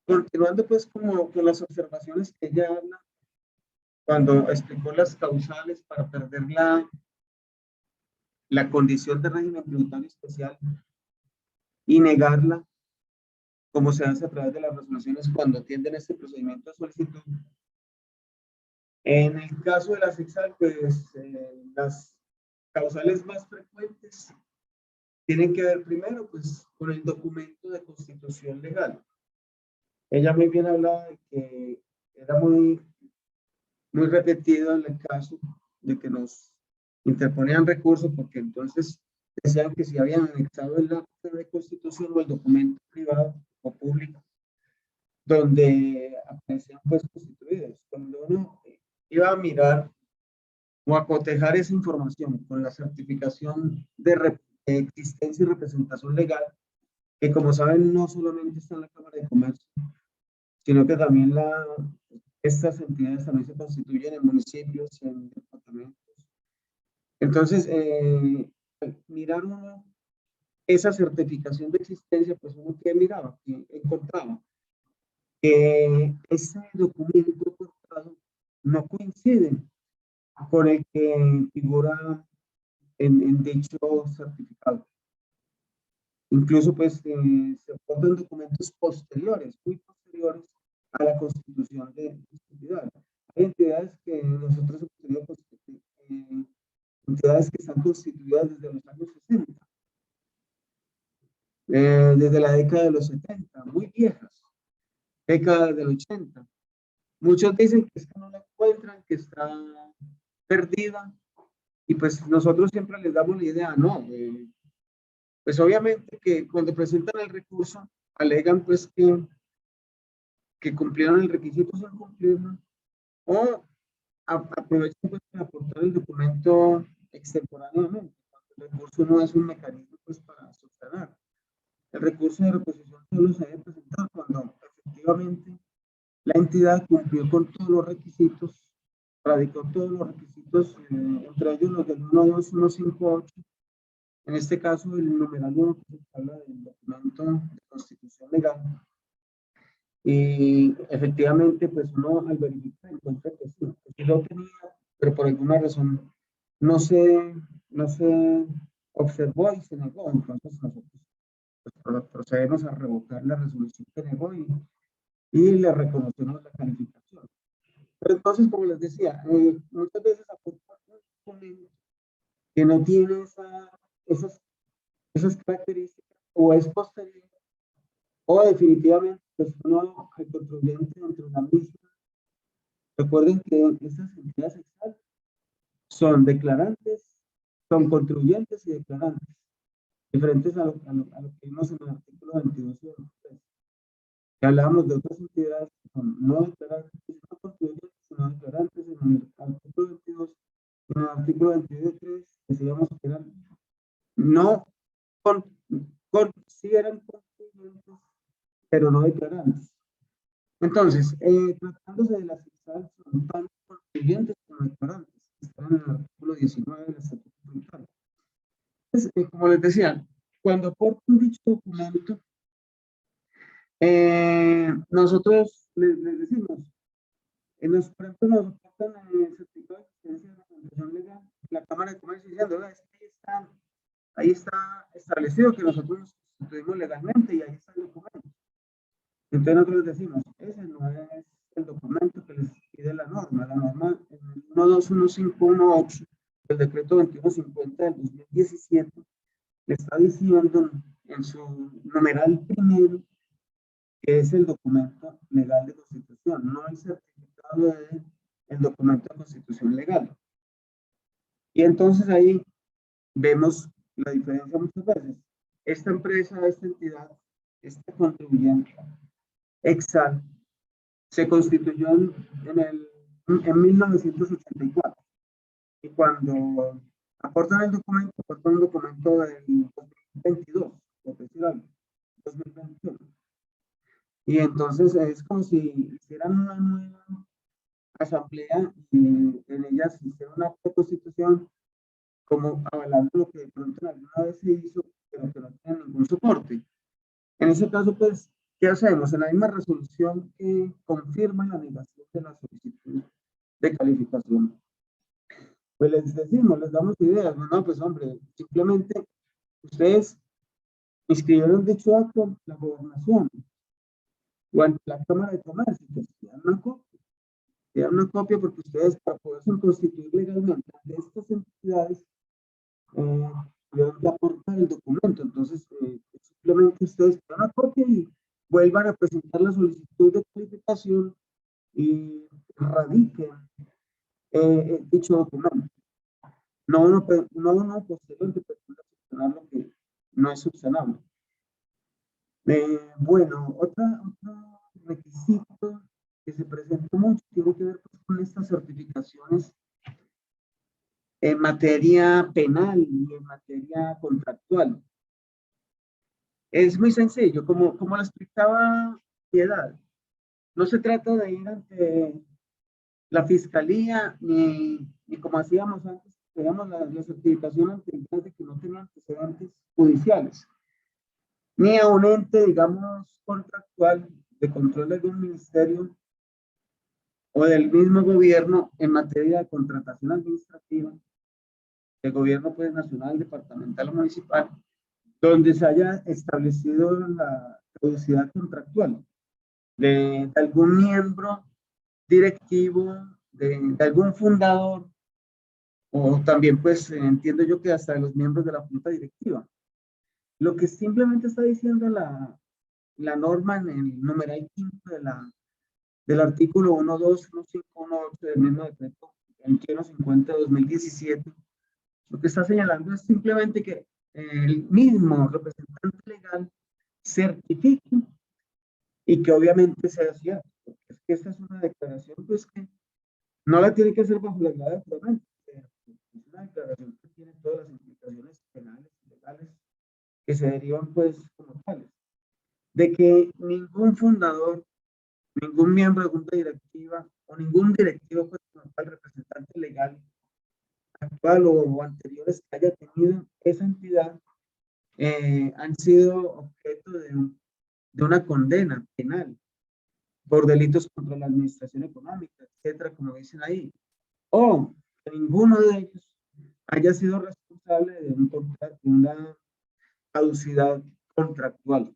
Continuando pues con las observaciones que ella habla cuando explicó las causales para perder la condición de régimen tributario especial y negarla, como se hace a través de las resoluciones cuando atienden este procedimiento de solicitud. En el caso de la SECSAL, pues las causales más frecuentes tienen que ver primero pues con el documento de constitución legal. Ella muy bien hablaba de que era muy repetido en el caso de que nos interponían recursos, porque entonces decían que si habían anexado el acta de constitución o el documento privado o público donde aparecían pues constituidos. Cuando uno iba a mirar o a cotejar esa información con la certificación de existencia y representación legal, que como saben no solamente está en la Cámara de Comercio, sino que también estas entidades también se constituyen en municipios, en departamentos. Entonces, mirar uno esa certificación de existencia, pues uno que miraba, que encontraba que ese documento portado no coincide con el que figura en dicho certificado. Incluso pues se aportan documentos posteriores, muy posteriores a la constitución de entidad. Hay entidades que nosotros hemos tenido entidades que están constituidas desde los años 60, desde la década de los 70, muy viejas, década del 80. Muchos dicen que es que no la encuentran, que está perdida, y pues nosotros siempre les damos la idea, no, pues obviamente que cuando presentan el recurso, alegan pues que cumplieron el requisito sin cumplirlo, o aprovechan pues para aportar el documento extemporáneamente. El recurso no es un mecanismo pues para subsanar. El recurso de reposición solo se debe presentar cuando efectivamente la entidad cumplió con todos los requisitos, radicó todos los requisitos, entre ellos los del 12158, en este caso el numeral 1 que se habla del documento de constitución legal. Y efectivamente, pues uno al verificar encuentra que sí, que lo tenía, pero por alguna razón no se observó y se negó. Entonces nosotros pues, procedemos a revocar la resolución que negó y le reconocemos la calificación. Pero entonces, como les decía, muchas veces aporta un documento que no tiene esas características, o es posterior, o definitivamente pues, no hay contribuyente dentro de la misma. Recuerden que estas entidades externas son declarantes, son contribuyentes y declarantes, diferentes a lo que vimos en el artículo 22 y 23, que hablábamos de otras entidades que son no declarantes, no contribuyentes, sino declarantes. En el artículo 22, en el artículo 23, decíamos que eran no sí eran contribuyentes, pero no declarantes. Entonces, tratándose de las fiscales, son tanto contribuyentes como declarantes, están en el artículo 19 del Estatuto Tributario. Entonces, como les decía, cuando aportan dicho documento, nosotros les decimos, por ejemplo, nos aportan el certificado de existencia de documentación legal, la Cámara de Comercio diciendo, ahí está establecido que nosotros nos constituimos legalmente y ahí está el documento. Entonces nosotros decimos, ese no es el documento que les pide la norma. La norma en el 121518 del decreto 2150 del 2017 le está diciendo en su numeral primero que es el documento legal de constitución, no el certificado del documento de constitución legal. Y entonces ahí vemos la diferencia muchas veces. Esta empresa, esta entidad, este contribuyente, Exal, se constituyó en 1984. Y cuando aportan el documento, aportan un documento del 2022, por decir algo, 2021. Y entonces es como si hicieran una nueva asamblea y en ella se hiciera una constitución como avalando lo que de pronto alguna vez se hizo, pero que no tiene ningún soporte. En ese caso, pues, ¿qué hacemos? En la misma resolución que confirma la negación de la solicitud de calificación, pues les decimos, les damos ideas, no, pues hombre, simplemente ustedes inscribieron dicho acto en la gobernación o ante la Cámara de Comercio, pues quedan una copia porque ustedes para poderse constituir legalmente de estas entidades deben de aportar el documento. Entonces, simplemente ustedes dan una copia y vuelvan a presentar la solicitud de calificación y radiquen dicho documento. No uno posterior que pretenda subsanar lo que no es subsanable. Bueno, otro requisito que se presenta mucho tiene que ver pues, con estas certificaciones en materia penal y en materia contractual. Es muy sencillo, como lo explicaba Piedad. No se trata de ir ante la fiscalía ni como hacíamos antes, teníamos la certificación ante el de que no tenía antecedentes judiciales, ni a un ente, digamos, contractual de control de algún ministerio o del mismo gobierno en materia de contratación administrativa, de gobierno pues, nacional, departamental o municipal, donde se haya establecido la caducidad contractual de algún miembro directivo, de algún fundador, o también pues entiendo yo que hasta de los miembros de la junta directiva. Lo que simplemente está diciendo la norma en el numeral 5 del artículo 121518 del mismo decreto 2150 de 2017, lo que está señalando es simplemente que el mismo representante legal certifique y que obviamente sea cierto, porque es que esta es una declaración pues que no la tiene que hacer bajo la grada de prueba, es una declaración que tiene todas las implicaciones penales y legales que se derivan pues como tales, de que ningún fundador, ningún miembro de junta directiva o ningún directivo pues como tal representante legal actual o anteriores que haya tenido esa entidad han sido objeto de una condena penal por delitos contra la administración económica, etcétera, como dicen ahí, o que ninguno de ellos haya sido responsable de una caducidad contractual.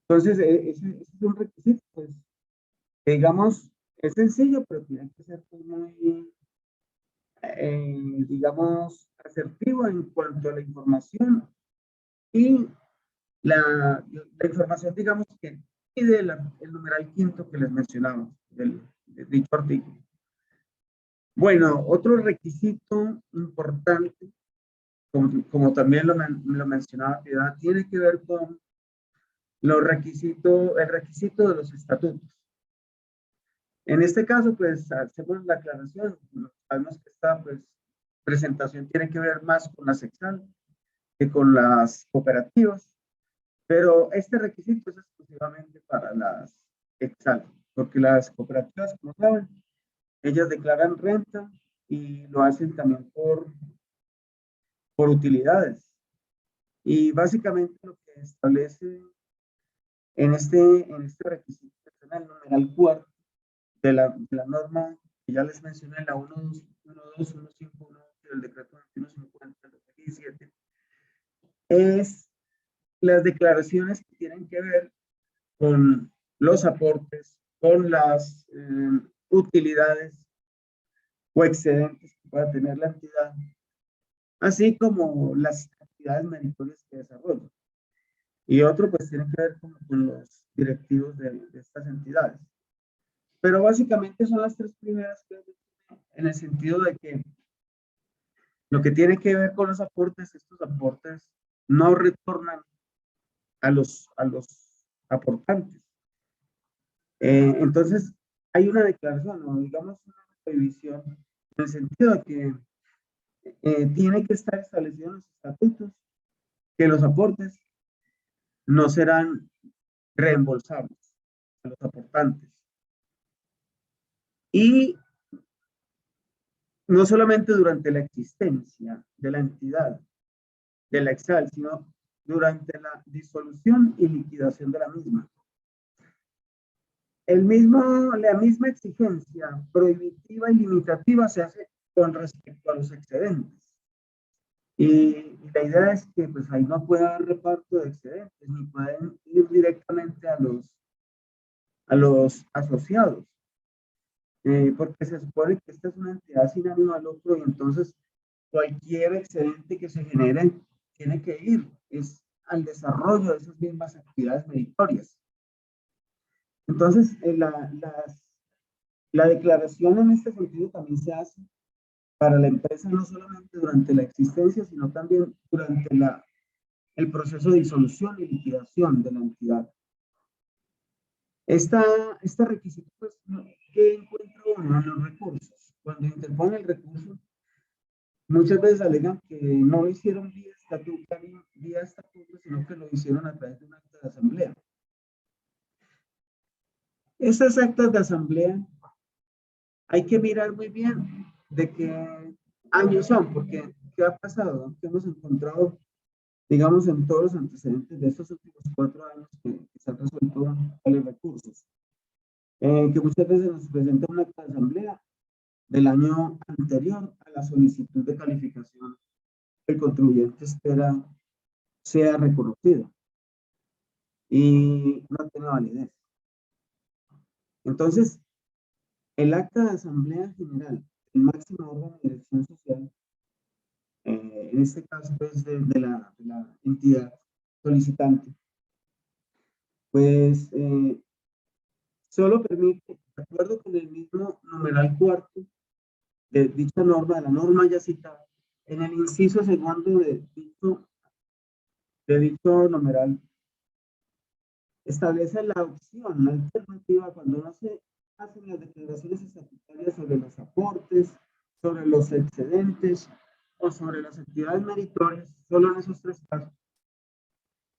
Entonces, ese es un requisito, pues, que digamos, Es sencillo, pero tiene que ser pues, muy, digamos, asertivo en cuanto a la información y la información, digamos, que pide el numeral quinto que les mencionaba de dicho artículo. Bueno, otro requisito importante, como también lo mencionaba Piedad, tiene que ver con el requisito de los estatutos. En este caso, pues, hacemos la aclaración. Sabemos que esta, pues, presentación tiene que ver más con la seccional que con las cooperativas, pero este requisito es exclusivamente para las EXAL, porque las cooperativas, como saben, ellas declaran renta y lo hacen también por utilidades. Y básicamente lo que establece en este requisito, que es en el numeral cuarto de la norma que ya les mencioné, la 12151 del decreto 2150 del 2017, es las declaraciones que tienen que ver con los aportes, con las utilidades o excedentes que pueda tener la entidad, así como las actividades meritorias que desarrolla. Y otro, pues, tiene que ver con los directivos de estas entidades. Pero básicamente son las tres primeras que en el sentido de que lo que tiene que ver con los aportes, estos aportes no retornan a los aportantes. Entonces, hay una declaración, o digamos una prohibición, en el sentido de que tiene que estar establecido en los estatutos que los aportes no serán reembolsables a los aportantes. Y no solamente durante la existencia de la entidad, de la EXAL, sino durante la disolución y liquidación de la misma. La misma exigencia prohibitiva y limitativa se hace con respecto a los excedentes. Y la idea es que pues ahí no puede haber reparto de excedentes, ni pueden ir directamente a los asociados. Porque se supone que esta es una entidad sin ánimo de lucro y entonces cualquier excedente que se genere tiene que ir al desarrollo de esas mismas actividades meritorias. Entonces, la declaración en este sentido también se hace para la empresa no solamente durante la existencia, sino también durante el proceso de disolución y liquidación de la entidad. Este requisito, pues, ¿qué encuentra uno en los recursos? Cuando interpone el recurso, muchas veces alegan que no lo hicieron vía estatuto, sino que lo hicieron a través de un acta de asamblea. Esas actas de asamblea hay que mirar muy bien de qué años son, porque ¿qué ha pasado? ¿Qué hemos encontrado, digamos, en todos los antecedentes de estos últimos 4 años que se han resuelto los recursos? Que muchas veces nos presenta una acta de asamblea del año anterior a la solicitud de calificación que el contribuyente espera sea reconocido y no tiene validez. Entonces, el acta de asamblea general, el máximo órgano de dirección social, en este caso pues de la entidad solicitante, pues solo permite, de acuerdo con el mismo numeral cuarto de dicha norma, de la norma ya citada, en el inciso segundo de dicho numeral, establece la opción, la alternativa cuando no se hacen las declaraciones estatutarias sobre los aportes, sobre los excedentes o sobre las actividades meritorias, solo en esos 3 casos,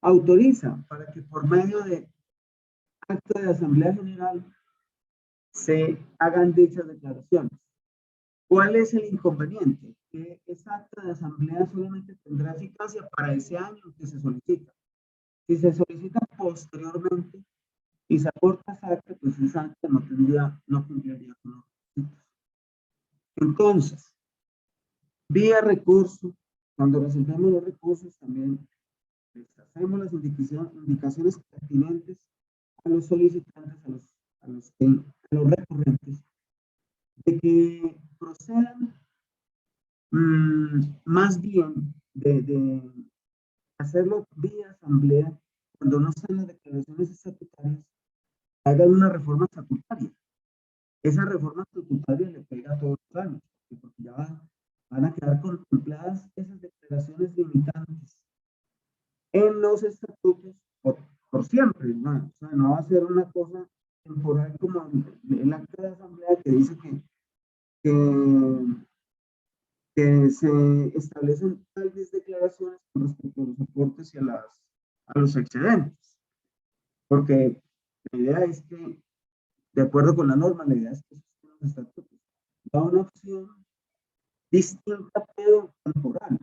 autoriza para que por medio de acta de asamblea general se hagan dichas declaraciones. ¿Cuál es el inconveniente? Que esa acta de asamblea solamente tendrá eficacia para ese año que se solicita. Si se solicita posteriormente y se aporta esa acta, pues esa acta no cumpliría con los requisitos. Entonces, vía recurso, cuando resolvemos los recursos, también hacemos las indicaciones pertinentes a los solicitantes, a los que a los recurrentes de que procedan más bien de hacerlo vía asamblea, cuando no sean las declaraciones estatutarias, hagan una reforma estatutaria. Esa reforma estatutaria le pega todos los años, porque ya van a quedar contempladas esas declaraciones limitantes en los estatutos por siempre, ¿no? O sea, no va a ser una cosa temporal como el acta de asamblea que dice que se establecen tales declaraciones con respecto a los aportes y a los excedentes. Porque la idea es que, de acuerdo con la norma, la idea es que los estatutos da una opción distinta pero temporal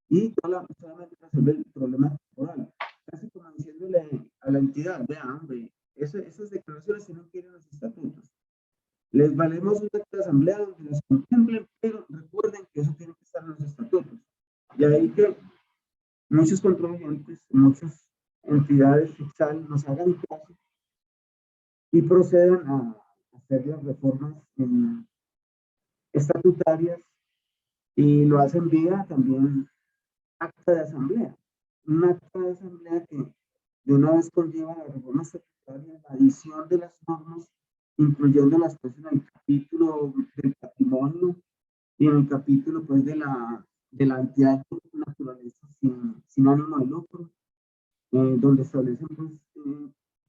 y solamente resolver el problema temporal, casi como diciéndole a la entidad, vean, hombre, esas declaraciones se no quieren los estatutos. Les valemos un acta de asamblea donde las contemplen, pero recuerden que eso tiene que estar en los estatutos. Y ahí que muchos contribuyentes, muchas entidades fiscales nos hagan caso y procedan a hacer las reformas estatutarias y lo hacen vía también acta de asamblea. Un acta de asamblea que de una vez conlleva la reforma estatutaria, la adición de las normas, incluyendo las pues en el capítulo del patrimonio y en el capítulo pues de la entidad de naturaleza sin ánimo de lucro, donde establecen pues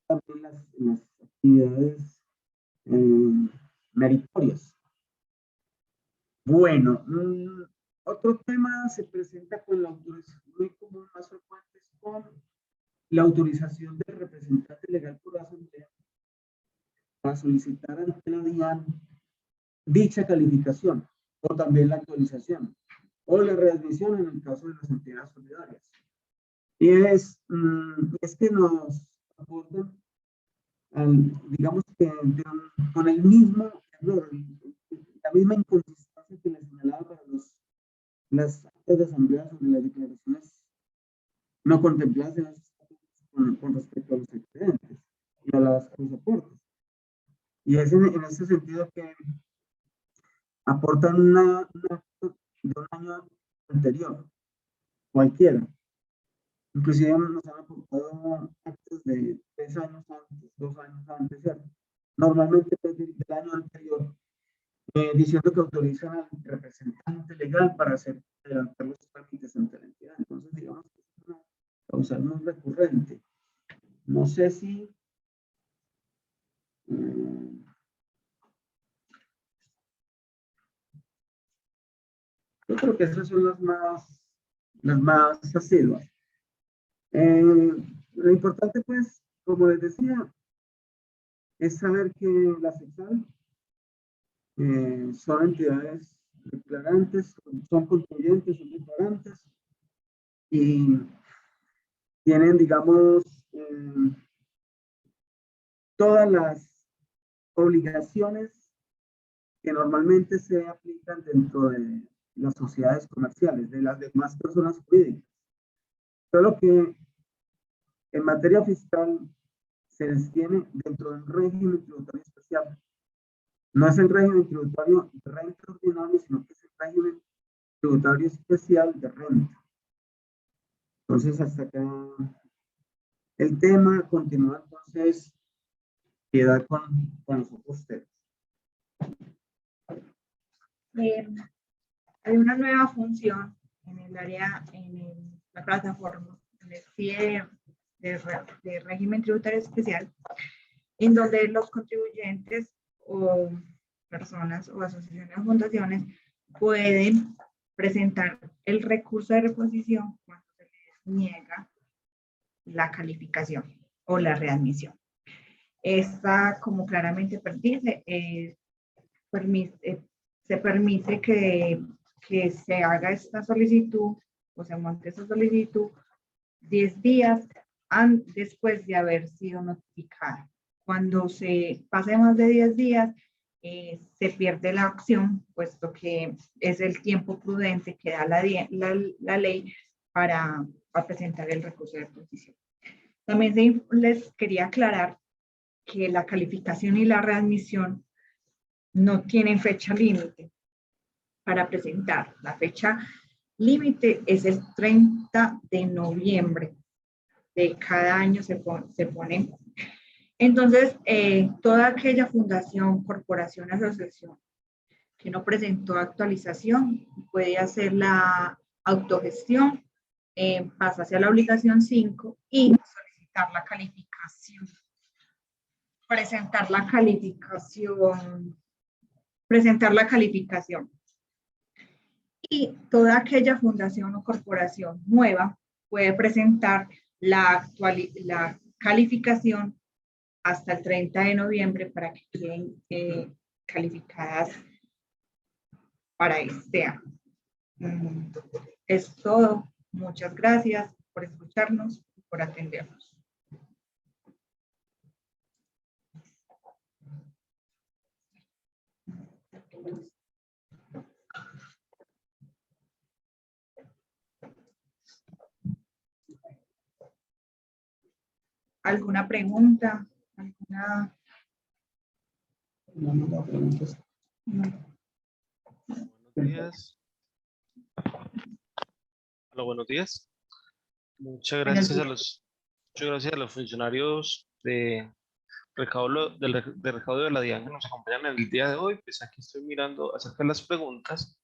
también las actividades meritorias. Bueno, otro tema se presenta con la autorización muy común, más frecuente, es con la autorización del representante legal por asamblea para solicitar ante la DIAN dicha calificación o también la actualización o la readmisión en el caso de las entidades solidarias. Y es que nos aportan, digamos que con el mismo error, la misma inconsistencia que les señalaba para las actas de asamblea sobre las declaraciones no contempladas en los estatutos con respecto a los excedentes y a los aportes. Y es en ese sentido que aportan un acto de un año anterior, cualquiera. Inclusive nos han aportado actos de 3 años antes, 2 años antes, ¿cierto? Normalmente del año anterior, diciendo que autorizan al representante legal para adelantar los trámites ante la entidad. Entonces, digamos que es una causal muy recurrente. No sé si yo creo que esas son las más asiduas. Lo importante, pues, como les decía, es saber que las CEXAL son entidades declarantes, son contribuyentes, son declarantes y tienen, digamos, todas las obligaciones que normalmente se aplican dentro de las sociedades comerciales, de las demás personas jurídicas. Solo que en materia fiscal se les tiene dentro de un régimen tributario especial. No es el régimen tributario de renta ordinario, sino que es el régimen tributario especial de renta. Entonces, hasta acá el tema continúa, entonces, queda con los otros temas. Hay una nueva función en el área, la plataforma, en el CIE de régimen tributario especial, en donde los contribuyentes o personas o asociaciones o fundaciones pueden presentar el recurso de reposición cuando se les niega la calificación o la readmisión. Esta, como claramente dice, se permite que se haga esta solicitud o se monte esa solicitud 10 días después de haber sido notificada. Cuando se pase más de 10 días, se pierde la opción, puesto que es el tiempo prudente que da la ley para presentar el recurso de reposición. También les quería aclarar que la calificación y la readmisión no tienen fecha límite para presentar. La fecha límite es el 30 de noviembre de cada año se pone. Entonces, toda aquella fundación, corporación, asociación que no presentó actualización puede hacer la autogestión, pasa hacia la obligación 5 y solicitar la calificación. Presentar la calificación. Y toda aquella fundación o corporación nueva puede presentar la calificación hasta el 30 de noviembre para que queden calificadas para este año. Es todo. Muchas gracias por escucharnos y por atendernos. ¿Alguna pregunta? ¿Alguna? No, preguntas. No. Buenos días. Hola, buenos días. Muchas gracias a los funcionarios de recaudo de la DIAN que nos acompañan el día de hoy. Pues aquí estoy mirando acerca de las preguntas.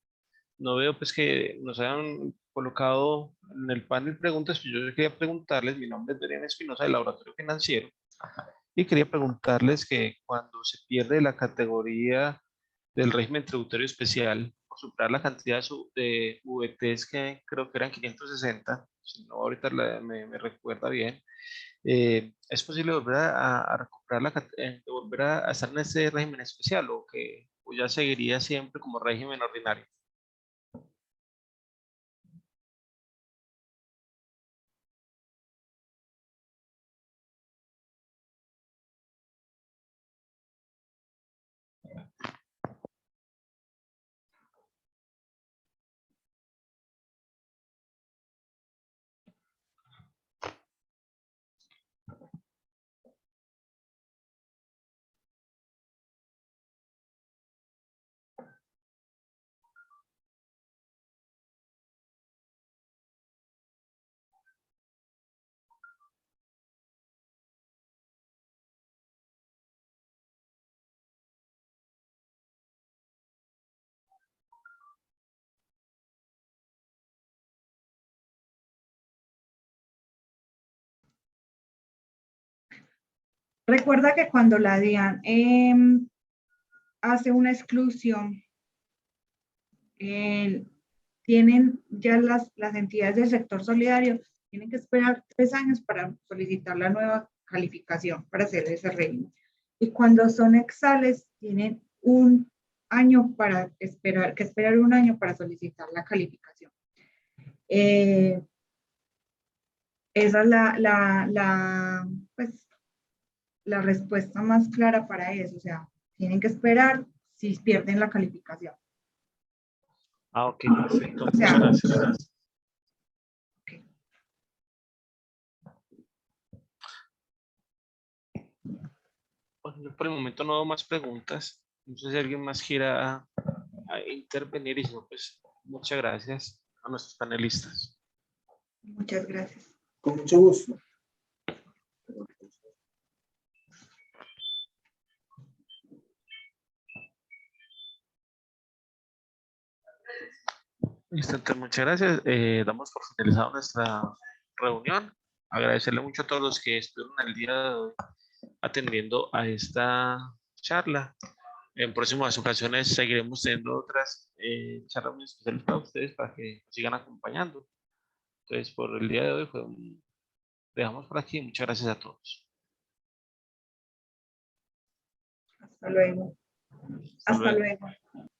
No veo pues que nos hayan colocado en el panel preguntas, pues yo quería preguntarles, mi nombre es Dorian Espinosa del Laboratorio Financiero, y quería preguntarles que cuando se pierde la categoría del régimen tributario especial, por superar la cantidad de VTs que creo que eran 560, si no ahorita me recuerda bien, ¿es posible volver a recuperar volver a estar en ese régimen especial o ya seguiría siempre como régimen ordinario? Recuerda que cuando la DIAN hace una exclusión, tienen ya las entidades del sector solidario, tienen que esperar 3 años para solicitar la nueva calificación para hacer ese régimen. Y cuando son exales, tienen un año para esperar, un año para solicitar la calificación. Esa es pues, la respuesta más clara para eso. O sea, tienen que esperar si pierden la calificación. Ah, ok, perfecto. O sea, Muchas gracias. Okay. Bueno, yo por el momento no hago más preguntas. No sé si alguien más quiera intervenir y si no, pues muchas gracias a nuestros panelistas. Muchas gracias. Con mucho gusto. Listo, entonces, muchas gracias. Damos por finalizado nuestra reunión. Agradecerle mucho a todos los que estuvieron el día de hoy atendiendo a esta charla. En próximas ocasiones seguiremos teniendo otras charlas muy especiales para ustedes para que nos sigan acompañando. Entonces, por el día de hoy dejamos por aquí. Muchas gracias a todos. Hasta luego. Hasta luego. Hasta luego.